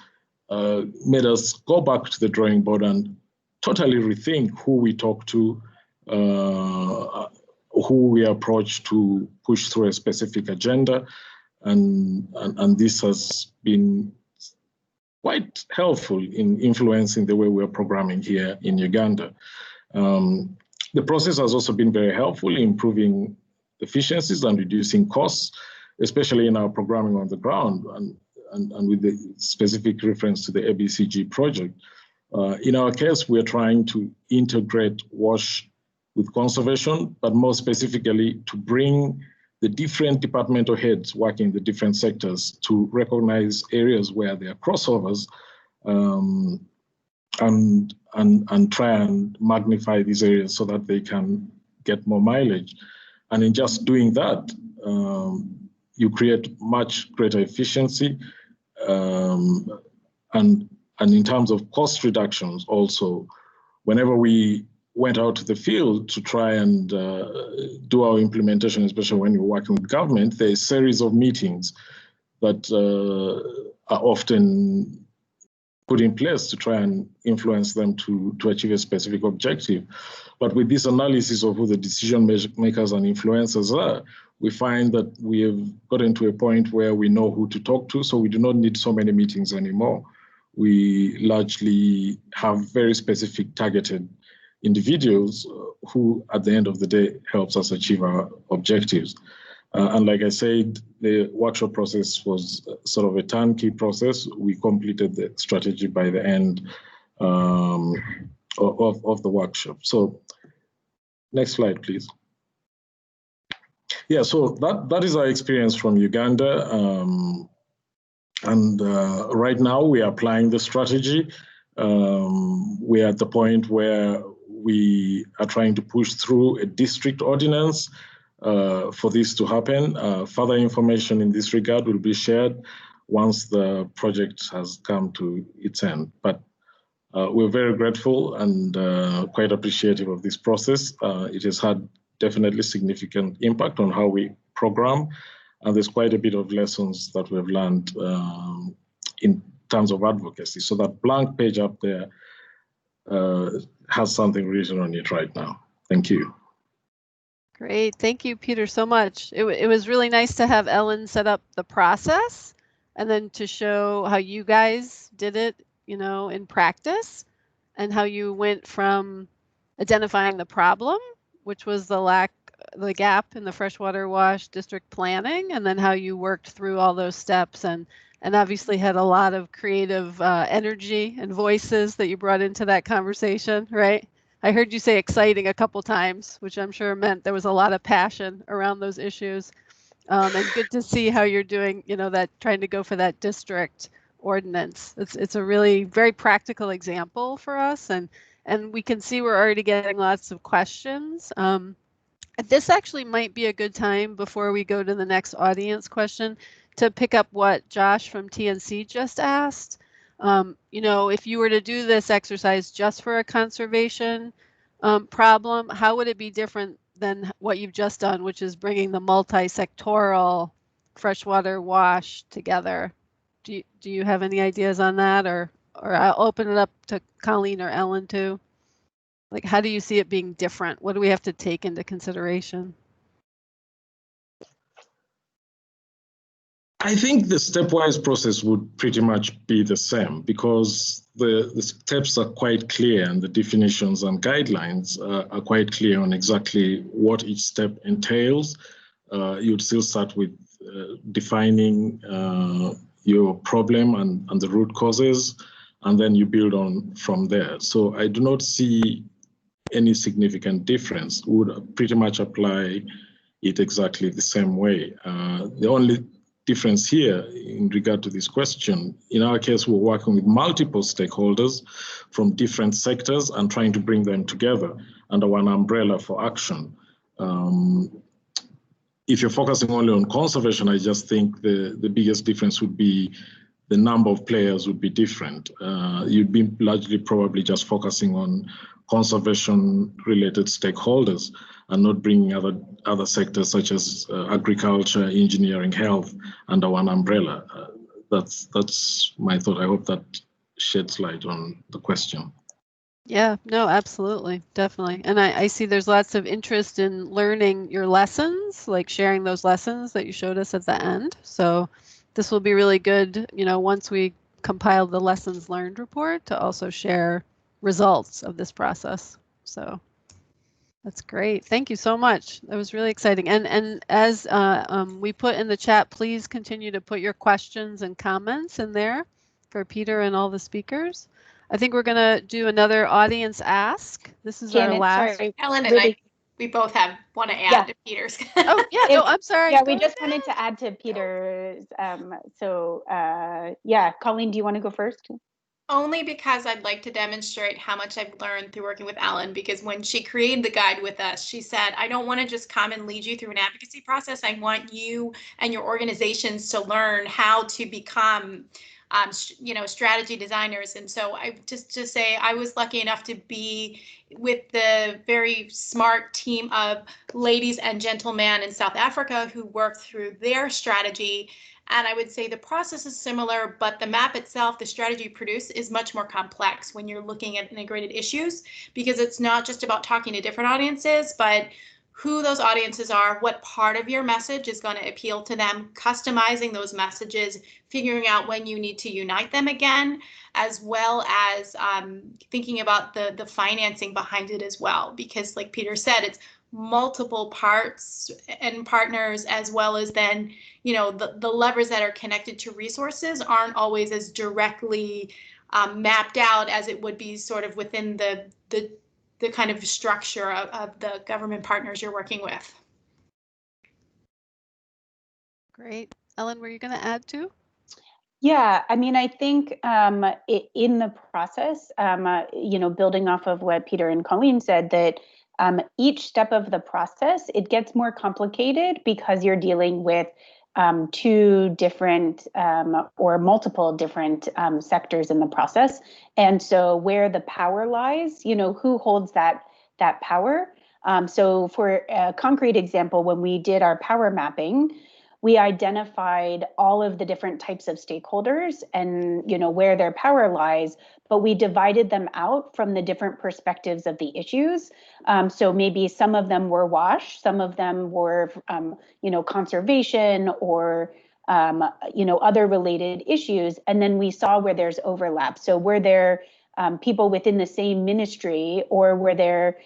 made us go back to the drawing board and totally rethink who we talk to, who we approach to push through a specific agenda. And this has been quite helpful in influencing the way we're programming here in Uganda. The process has also been very helpful in improving efficiencies and reducing costs, especially in our programming on the ground and with the specific reference to the ABCG project. In our case, we're trying to integrate WASH with conservation, but more specifically to bring the different departmental heads working in the different sectors to recognize areas where there are crossovers and try and magnify these areas so that they can get more mileage. And in just doing that, you create much greater efficiency. And in terms of cost reductions also, whenever we went out to the field to try and do our implementation, especially when you're working with government, there's a series of meetings that are often put in place to try and influence them to achieve a specific objective. But with this analysis of who the decision makers and influencers are, we find that we have gotten to a point where we know who to talk to, so we do not need so many meetings anymore. We largely have very specific targeted individuals who, at the end of the day, helps us achieve our objectives. And like I said, the workshop process was sort of a turnkey process. We completed the strategy by the end of the workshop. So next slide, please. Yeah, so that is our experience from Uganda. Right now we are applying the strategy. We are at the point where we are trying to push through a district ordinance for this to happen. Further information in this regard will be shared once the project has come to its end. But we're very grateful and quite appreciative of this process. It has had definitely significant impact on how we program, and there's quite a bit of lessons that we've learned in terms of advocacy. So that blank page up there has something written on it right now. Thank you. Great. Thank you, Peter, so much. It was really nice to have Ellen set up the process and then to show how you guys did it, you know, in practice, and how you went from identifying the problem, which was the gap in the freshwater wash district planning, and then how you worked through all those steps and obviously had a lot of creative energy and voices that you brought into that conversation, right? I heard you say exciting a couple times, which I'm sure meant there was a lot of passion around those issues. And good to see how you're doing, you know, that trying to go for that district ordinance. It's a really very practical example for us, and we can see we're already getting lots of questions. This actually might be a good time before we go to the next audience question to pick up what Josh from TNC just asked. You know, if you were to do this exercise just for a conservation problem, how would it be different than what you've just done, which is bringing the multi-sectoral freshwater wash together? Do you have any ideas on that, or I'll open it up to Colleen or Ellen too? Like, how do you see it being different? What do we have to take into consideration? I think the stepwise process would pretty much be the same, because the steps are quite clear and the definitions and guidelines are quite clear on exactly what each step entails. You'd still start with defining your problem and the root causes, and then you build on from there. So I do not see any significant difference. We would pretty much apply it exactly the same way. The only difference here in regard to this question, in our case, we're working with multiple stakeholders from different sectors and trying to bring them together under one umbrella for action. If you're focusing only on conservation, I just think the biggest difference would be the number of players would be different. You'd be largely probably just focusing on conservation-related stakeholders and not bringing other sectors such as agriculture, engineering, health under one umbrella. That's my thought. I hope that sheds light on the question. Yeah, no, absolutely, definitely. And I see there's lots of interest in learning your lessons, like sharing those lessons that you showed us at the end. So this will be really good, you know, once we compile the lessons learned report, to also share results of this process. So that's great. Thank you so much. That was really exciting. And as we put in the chat, please continue to put your questions and comments in there for Peter and all the speakers. I think we're going to do another audience ask. This is Janet, our last. sorry. Ellen and I, we both want to add to Peter's. Oh, yeah, no, I'm sorry. Yeah, we just wanted to add to Peter's. Yeah, Colleen, do you want to go first? Only because I'd like to demonstrate how much I've learned through working with Ellen, because when she created the guide with us, she said, I don't want to just come and lead you through an advocacy process. I want you and your organizations to learn how to become strategy designers. And so I just to say I was lucky enough to be with the very smart team of ladies and gentlemen in South Africa who worked through their strategy. And I would say the process is similar, but the map itself, the strategy produced, is much more complex when you're looking at integrated issues, because it's not just about talking to different audiences, but who those audiences are, what part of your message is going to appeal to them, customizing those messages, figuring out when you need to unite them again, as well as thinking about the financing behind it as well. Because like Peter said, it's multiple parts and partners, as well as then, you know, the levers that are connected to resources aren't always as directly mapped out as it would be sort of within the kind of structure of the government partners you're working with. Great. Ellen, were you going to add to? Yeah, I mean, I think in the process, building off of what Peter and Colleen said, that each step of the process, it gets more complicated because you're dealing with two different or multiple different sectors in the process. And so where the power lies, you know, who holds that power? So for a concrete example, when we did our power mapping, we identified all of the different types of stakeholders and, you know, where their power lies, but we divided them out from the different perspectives of the issues. So maybe some of them were WASH, some of them were, conservation or, other related issues. And then we saw where there's overlap. So were there people within the same ministry, or were there,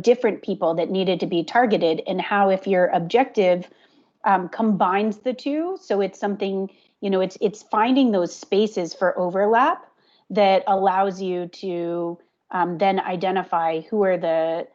different people that needed to be targeted, and how, if your objective combines the two. So it's something, it's finding those spaces for overlap that allows you to then identify who are the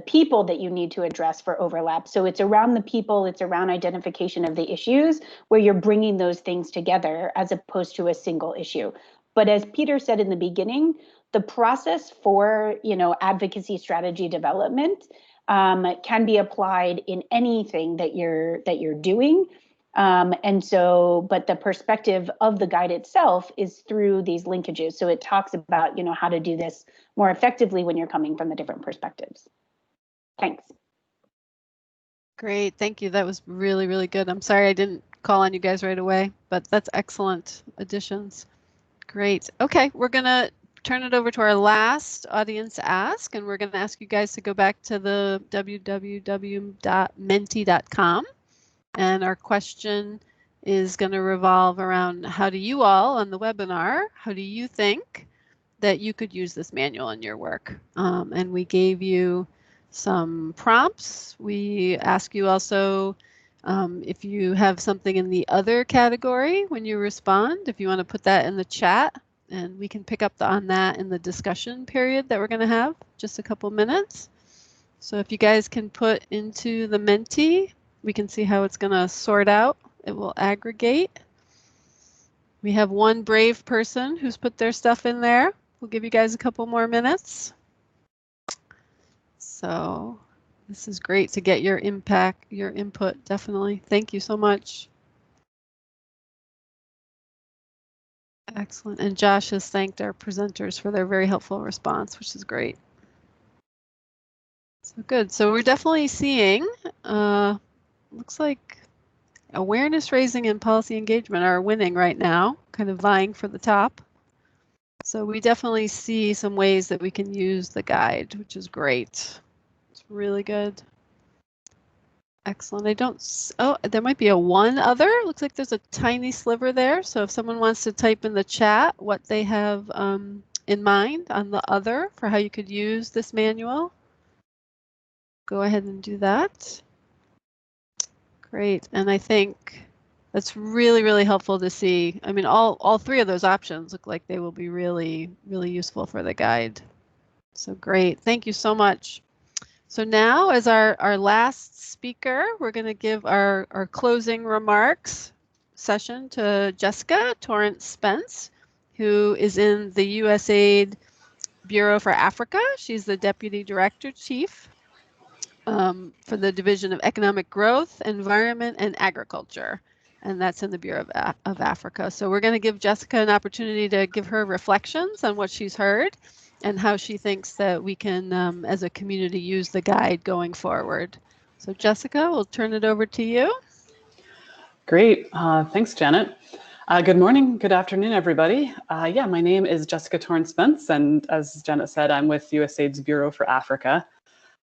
people that you need to address for overlap. So it's around the people, it's around identification of the issues, where you're bringing those things together as opposed to a single issue. But as Peter said in the beginning, the process for, advocacy strategy development can be applied in anything that you're doing. And so, but the perspective of the guide itself is through these linkages. So it talks about, how to do this more effectively when you're coming from the different perspectives. Thanks. Great, thank you. That was really, really good. I'm sorry I didn't call on you guys right away, but that's excellent additions. Great. Okay, we're gonna turn it over to our last audience ask, and we're gonna ask you guys to go back to the www.menti.com. And our question is going to revolve around, how do you all on the webinar, how do you think that you could use this manual in your work? And we gave you some prompts. We ask you also if you have something in the other category when you respond, if you want to put that in the chat, and we can pick up on that in the discussion period that we're going to have just a couple minutes. So if you guys can put into the Menti, we can see how it's going to sort out. It will aggregate. We have one brave person who's put their stuff in there. We'll give you guys a couple more minutes. So this is great to get your input, definitely. Thank you so much. Excellent. And Josh has thanked our presenters for their very helpful response, which is great. So good. So we're definitely seeing, looks like awareness raising and policy engagement are winning right now, kind of vying for the top. So we definitely see some ways that we can use the guide, which is great. It's really good. Excellent. Oh, there might be a one other. Looks like there's a tiny sliver there. So if someone wants to type in the chat what they have in mind on the other for how you could use this manual, go ahead and do that. Great. And I think that's really, really helpful to see. I mean, all three of those options look like they will be really, really useful for the guide. So great. Thank you so much. So now, as our last speaker, we're going to give our closing remarks session to Jessica Torrance-Spence, who is in the USAID Bureau for Africa. She's the Deputy Director Chief for the Division of Economic Growth, Environment, and Agriculture. And that's in the Bureau of Africa. So we're going to give Jessica an opportunity to give her reflections on what she's heard and how she thinks that we can, as a community, use the guide going forward. So Jessica, we'll turn it over to you. Great. Thanks, Janet. Good morning, good afternoon, everybody. Yeah, my name is Jessica Torrance-Spence, and as Janet said, I'm with USAID's Bureau for Africa.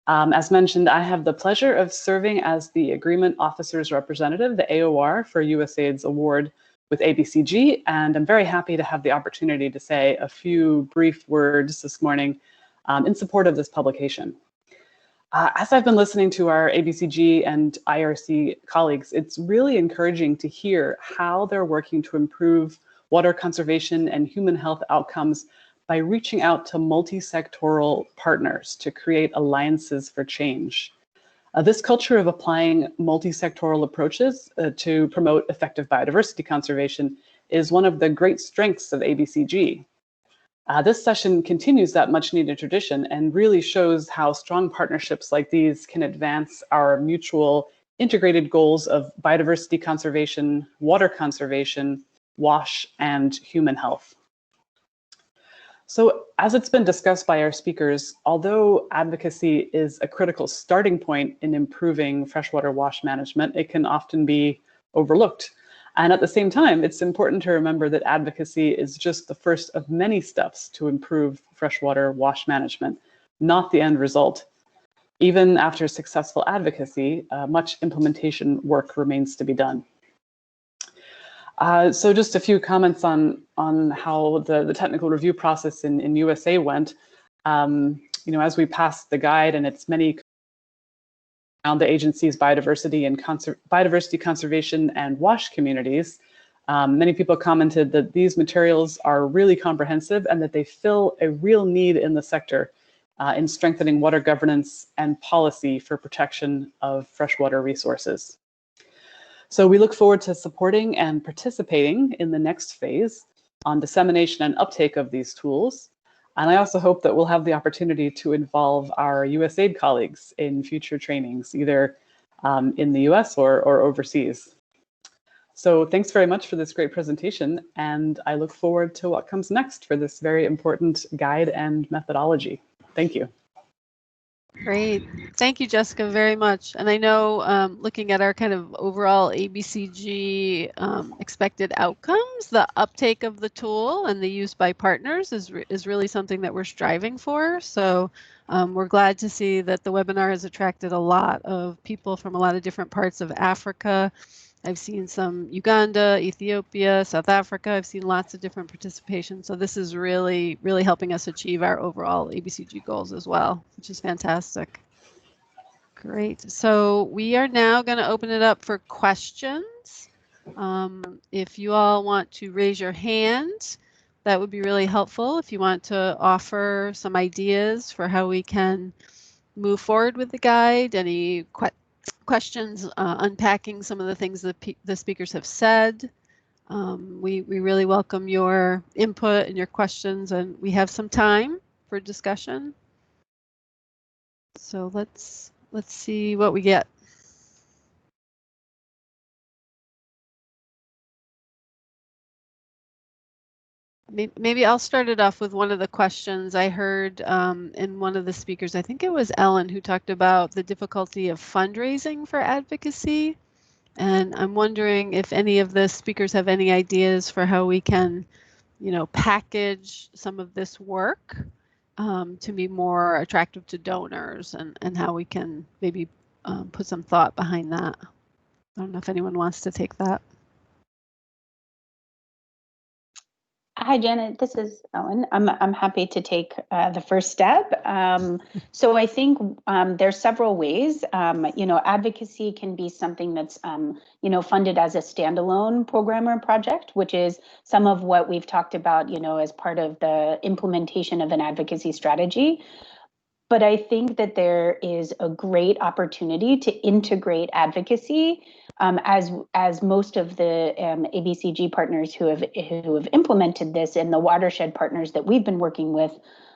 As mentioned, I have the pleasure of serving as the Agreement Officer's Representative, the AOR, for USAID's award with ABCG, and I'm very happy to have the opportunity to say a few brief words this morning in support of this publication. As I've been listening to our ABCG and IRC colleagues, it's really encouraging to hear how they're working to improve water conservation and human health outcomes by reaching out to multi-sectoral partners to create alliances for change. This culture of applying multi-sectoral approaches to promote effective biodiversity conservation is one of the great strengths of ABCG. This session continues that much needed tradition and really shows how strong partnerships like these can advance our mutual integrated goals of biodiversity conservation, water conservation, WASH, and human health. So as it's been discussed by our speakers, although advocacy is a critical starting point in improving freshwater WASH management, it can often be overlooked. And at the same time, it's important to remember that advocacy is just the first of many steps to improve freshwater WASH management, not the end result. Even after successful advocacy, much implementation work remains to be done. So just a few comments on how the technical review process in USA went. As we passed the guide and its many around the agency's biodiversity conservation and WASH communities, many people commented that these materials are really comprehensive and that they fill a real need in the sector in strengthening water governance and policy for protection of freshwater resources. So we look forward to supporting and participating in the next phase on dissemination and uptake of these tools. And I also hope that we'll have the opportunity to involve our USAID colleagues in future trainings, either in the US or overseas. So thanks very much for this great presentation, and I look forward to what comes next for this very important guide and methodology. Thank you. Great. Thank you, Jessica, very much. And I know looking at our kind of overall ABCG expected outcomes, the uptake of the tool and the use by partners is really something that we're striving for. So we're glad to see that the webinar has attracted a lot of people from a lot of different parts of Africa. I've seen some Uganda, Ethiopia, South Africa. I've seen lots of different participation. So this is really, really helping us achieve our overall ABCG goals as well, which is fantastic. Great. So we are now going to open it up for questions. If you all want to raise your hand, that would be really helpful. If you want to offer some ideas for how we can move forward with the guide, any questions, unpacking some of the things that the speakers have said. We really welcome your input and your questions, and we have some time for discussion. So let's see what we get. Maybe I'll start it off with one of the questions I heard in one of the speakers. I think it was Ellen who talked about the difficulty of fundraising for advocacy. And I'm wondering if any of the speakers have any ideas for how we can, package some of this work to be more attractive to donors, and how we can maybe put some thought behind that. I don't know if anyone wants to take that. Hi, Janet. This is Ellen. I'm happy to take the first step. So I think there's several ways. Advocacy can be something that's funded as a standalone program or project, which is some of what we've talked about, as part of the implementation of an advocacy strategy. But I think that there is a great opportunity to integrate advocacy, as most of the ABCG partners who have implemented this, and the watershed partners that we've been working with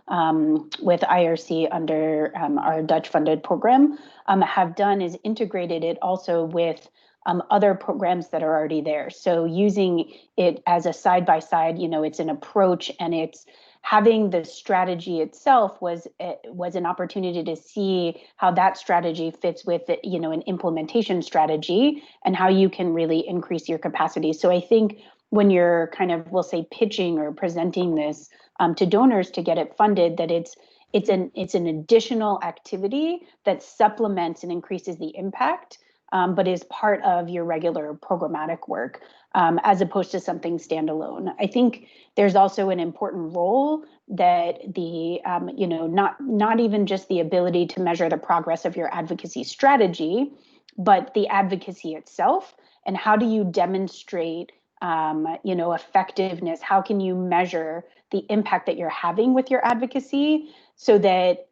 IRC under our Dutch-funded program have done, is integrated it also with other programs that are already there. So using it as a side-by-side, it's an approach, and it's having the strategy itself was an opportunity to see how that strategy fits with an implementation strategy, and how you can really increase your capacity. So I think when you're kind of, we'll say, pitching or presenting this to donors to get it funded, that it's an additional activity that supplements and increases the impact, but is part of your regular programmatic work, as opposed to something standalone. I think there's also an important role that the, not even just the ability to measure the progress of your advocacy strategy, but the advocacy itself, and how do you demonstrate, effectiveness? How can you measure the impact that you're having with your advocacy, so that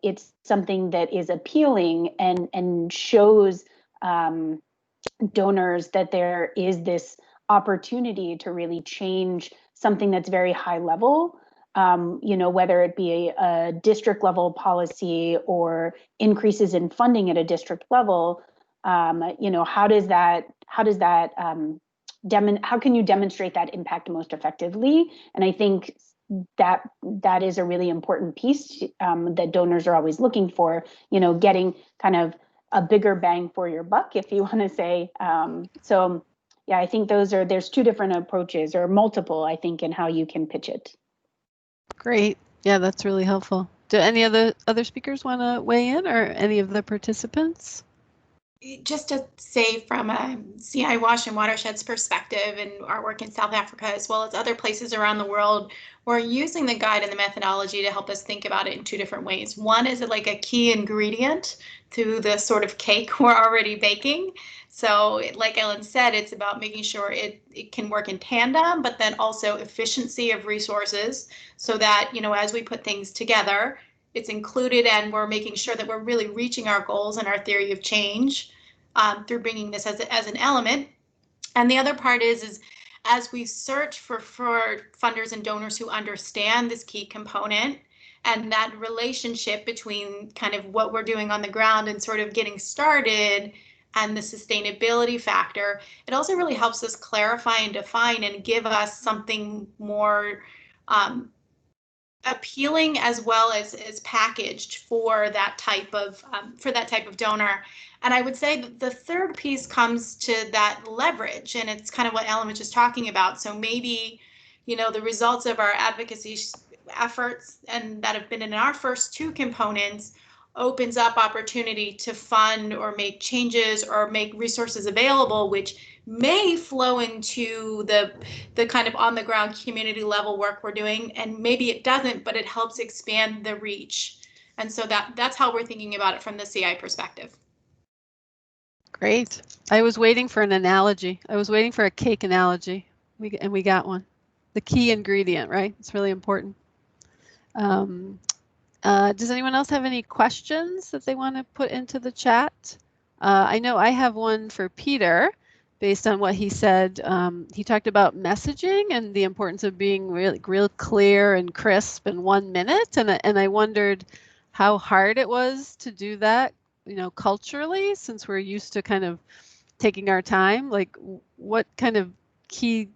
it's something that is appealing and shows donors that there is this opportunity to really change something that's very high level, whether it be a district level policy or increases in funding at a district level. How can you demonstrate that impact most effectively? And I think that is a really important piece that donors are always looking for, getting kind of a bigger bang for your buck, if you want to say. So yeah, I think there's two different approaches, or multiple, I think, in how you can pitch it. Great. Yeah, that's really helpful. Do any other speakers want to weigh in, or any of the participants? Just to say, from a CI Wash and Watersheds perspective, and our work in South Africa as well as other places around the world, we're using the guide and the methodology to help us think about it in two different ways. One is like a key ingredient to the sort of cake we're already baking. So like Ellen said, it's about making sure it can work in tandem, but then also efficiency of resources, so that, as we put things together, it's included, and we're making sure that we're really reaching our goals and our theory of change through bringing this as an element. And the other part is as we search for funders and donors who understand this key component, and that relationship between kind of what we're doing on the ground and sort of getting started, and the sustainability factor, it also really helps us clarify and define and give us something more appealing as well as packaged for that type of donor. And I would say that the third piece comes to that leverage, and it's kind of what Ellen was just talking about. So maybe, you know, the results of our advocacy efforts and that have been in our first two components opens up opportunity to fund or make changes or make resources available, which may flow into the kind of on the ground community level work we're doing, and maybe it doesn't, but it helps expand the reach. And so that's how we're thinking about it from the CI perspective. Great. I was waiting for an analogy. I was waiting for a cake analogy, and we got one. The key ingredient, right? It's really important. Does anyone else have any questions that they want to put into the chat? I know I have one for Peter. Based on what he said, he talked about messaging and the importance of being real clear and crisp in 1 minute. And I wondered how hard it was to do that, you know, culturally, since we're used to kind of taking our time. Like, what kind of key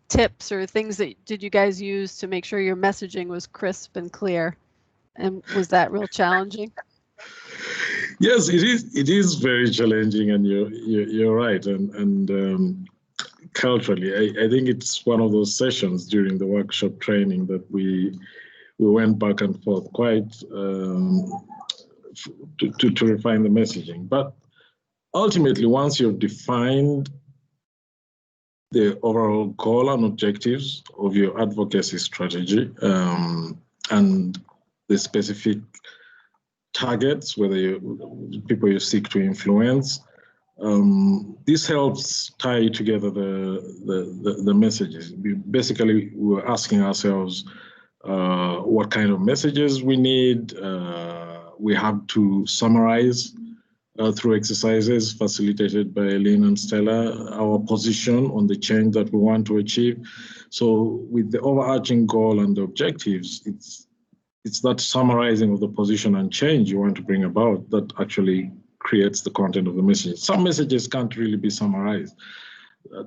tips or things that did you guys use to make sure your messaging was crisp and clear? And was that real challenging? Yes, it is. It is very challenging, and you're right. And culturally, I think it's one of those sessions during the workshop training that we went back and forth quite to refine the messaging. But ultimately, once you've defined the overall goal and objectives of your advocacy strategy and the specific targets, whether people you seek to influence, this helps tie together the messages. Basically, we're asking ourselves what kind of messages we need. We have to summarize through exercises facilitated by Lynn and Stella our position on the change that we want to achieve. So with the overarching goal and the objectives, it's that summarizing of the position and change you want to bring about that actually creates the content of the message. Some messages can't really be summarized.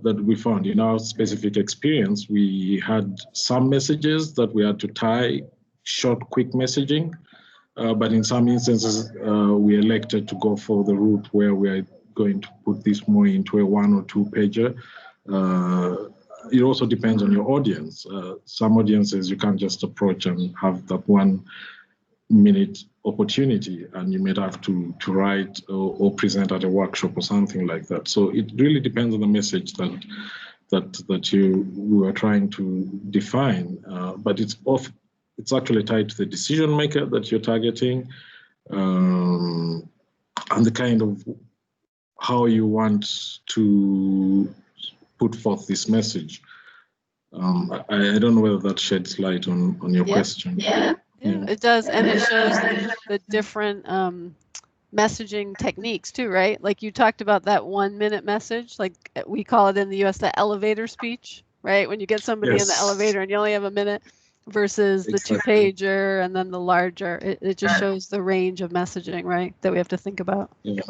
That we found in our specific experience, we had some messages that we had to tie short, quick messaging, but in some instances, we elected to go for the route where we are going to put this more into a 1 or 2 pager. It also depends on your audience. Some audiences you can't just approach and have that 1 minute opportunity, and you may have to write or present at a workshop or something like that. So it really depends on the message that you are trying to define. But it's actually tied to the decision maker that you're targeting, and the kind of how you want to put forth this message. I don't know whether that sheds light on your question. Yeah, it does, and it shows the different messaging techniques too, right? Like you talked about that 1 minute message, like we call it in the US the elevator speech, right? When you get somebody in the elevator and you only have a minute, versus the 2-pager and then the larger. It just shows the range of messaging, right, that we have to think about. Yeah.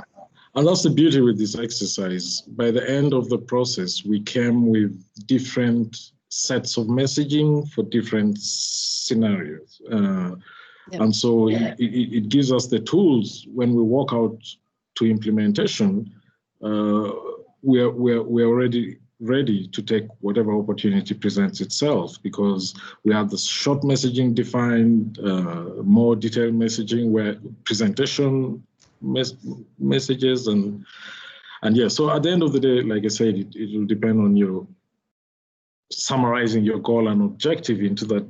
And that's the beauty with this exercise. By the end of the process, we came with different sets of messaging for different scenarios. And so it gives us the tools when we walk out to implementation. We're already ready to take whatever opportunity presents itself, because we have the short messaging defined, more detailed messaging, where presentation messages and yeah. So at the end of the day, like I said, it will depend on your summarizing your goal and objective into that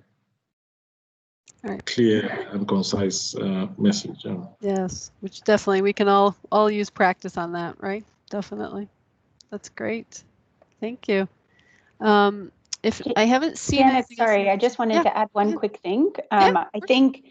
clear and concise message. Yes, which definitely we can all use practice on that, right? Definitely. That's great. Thank you. If I haven't seen Janet, sorry, I just wanted to add one quick thing. I think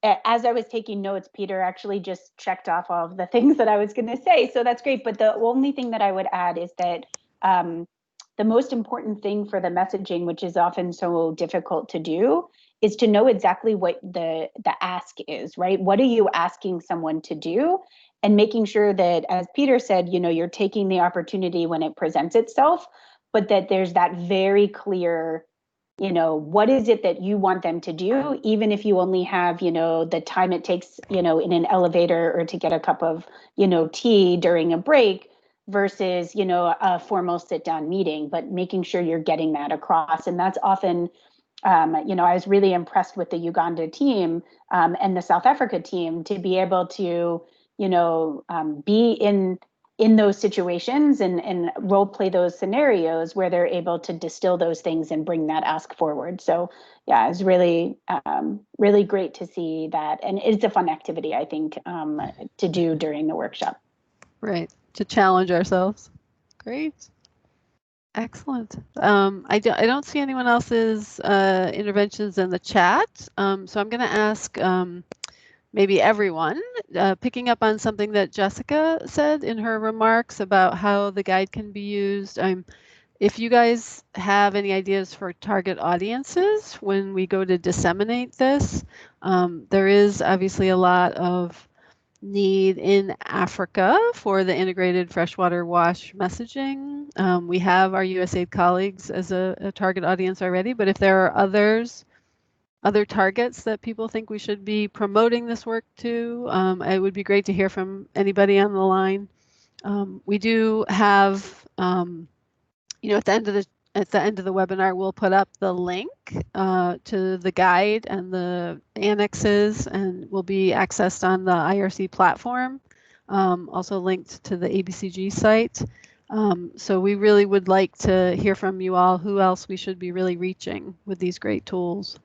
as I was taking notes, Peter actually just checked off all of the things that I was going to say. So that's great. But the only thing that I would add is that the most important thing for the messaging, which is often so difficult to do, is to know exactly what the ask is, right? What are you asking someone to do? and making sure that, as Peter said, you're taking the opportunity when it presents itself, but that there's that very clear, what is it that you want them to do, even if you only have, the time it takes, in an elevator or to get a cup of, tea during a break versus, a formal sit-down meeting, but making sure you're getting that across. And that's often, I was really impressed with the Uganda team and the South Africa team to be able to, be in those situations and role play those scenarios where they're able to distill those things and bring that ask forward. So yeah, it's really, really great to see that. And it's a fun activity, I think, to do during the workshop. Right, to challenge ourselves. Great. Excellent. I don't see anyone else's interventions in the chat. So I'm going to ask maybe everyone, picking up on something that Jessica said in her remarks about how the guide can be used. If you guys have any ideas for target audiences when we go to disseminate this, there is obviously a lot of need in Africa for the integrated freshwater wash messaging. We have our USAID colleagues as a target audience already, but if there are other targets that people think we should be promoting this work to, it would be great to hear from anybody on the line. We do have, at the end of the webinar, we'll put up the link to the guide and the annexes, and will be accessed on the IRC platform, also linked to the ABCG site. So we really would like to hear from you all who else we should be really reaching with these great tools.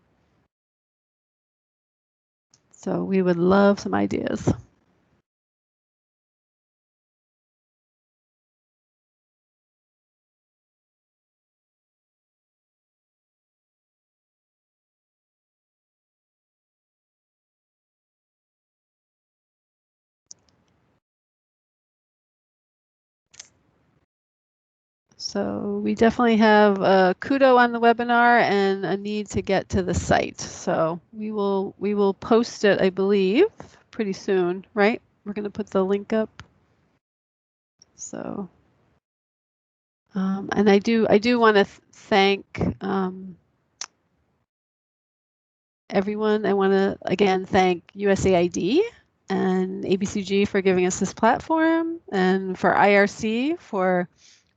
So we would love some ideas. So we definitely have a kudo on the webinar and a need to get to the site. So we will post it, I believe, pretty soon, right? We're going to put the link up. So, and I do want to thank everyone. I want to again thank USAID and ABCG for giving us this platform, and for IRC for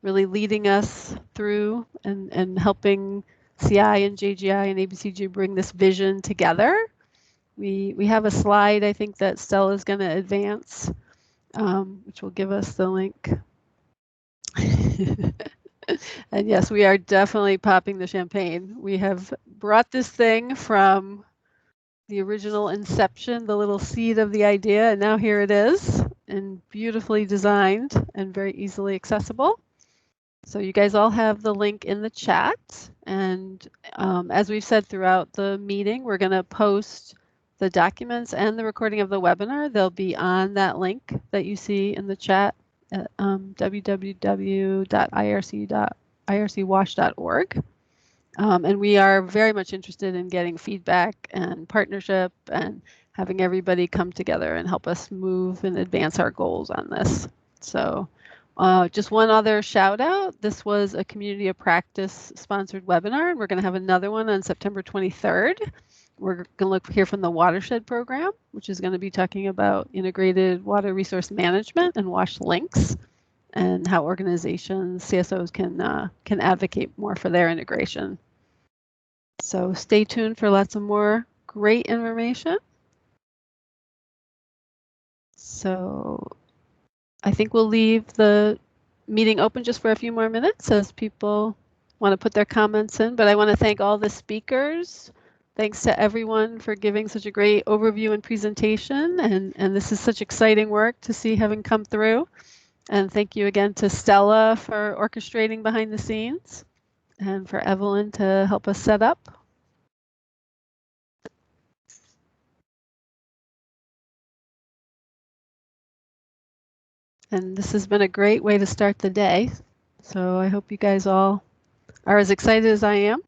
really leading us through and helping CI and JGI and ABCG bring this vision together. We have a slide, I think, that Stella is going to advance, which will give us the link. And yes, we are definitely popping the champagne. We have brought this thing from the original inception, the little seed of the idea, and now here it is, and beautifully designed and very easily accessible. So you guys all have the link in the chat, and as we've said throughout the meeting, we're going to post the documents and the recording of the webinar. They'll be on that link that you see in the chat at www.ircwash.org. And we are very much interested in getting feedback and partnership and having everybody come together and help us move and advance our goals on this. So just one other shout out. This was a Community of Practice sponsored webinar, and we're going to have another one on September 23rd. We're going to hear from the Watershed Program, which is going to be talking about integrated water resource management and WASH links, and how organizations, CSOs can advocate more for their integration. So stay tuned for lots of more great information. So I think we'll leave the meeting open just for a few more minutes as people want to put their comments in, but I want to thank all the speakers. Thanks to everyone for giving such a great overview and presentation, and this is such exciting work to see having come through. And thank you again to Stella for orchestrating behind the scenes, and for Evelyn to help us set up. And this has been a great way to start the day. So I hope you guys all are as excited as I am.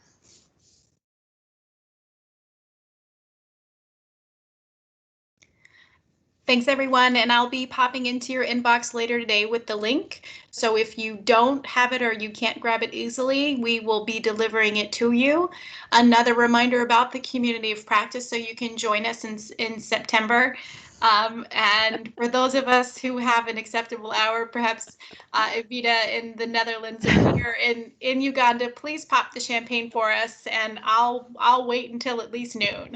Thanks, everyone. And I'll be popping into your inbox later today with the link. So if you don't have it or you can't grab it easily, we will be delivering it to you. Another reminder about the community of practice, so you can join us in September. And for those of us who have an acceptable hour, perhaps Evita in the Netherlands or here in Uganda, please pop the champagne for us, and I'll wait until at least noon.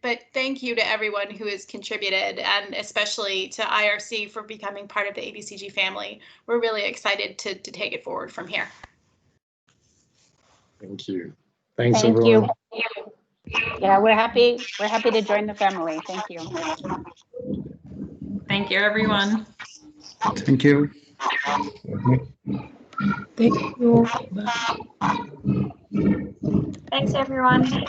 But thank you to everyone who has contributed, and especially to IRC for becoming part of the ABCG family. We're really excited to take it forward from here. Thank you. Thanks, Thank everyone. you. Yeah, we're happy to join the family. Thank you. Thank you, everyone. Thank you. Thank you. Thanks, everyone.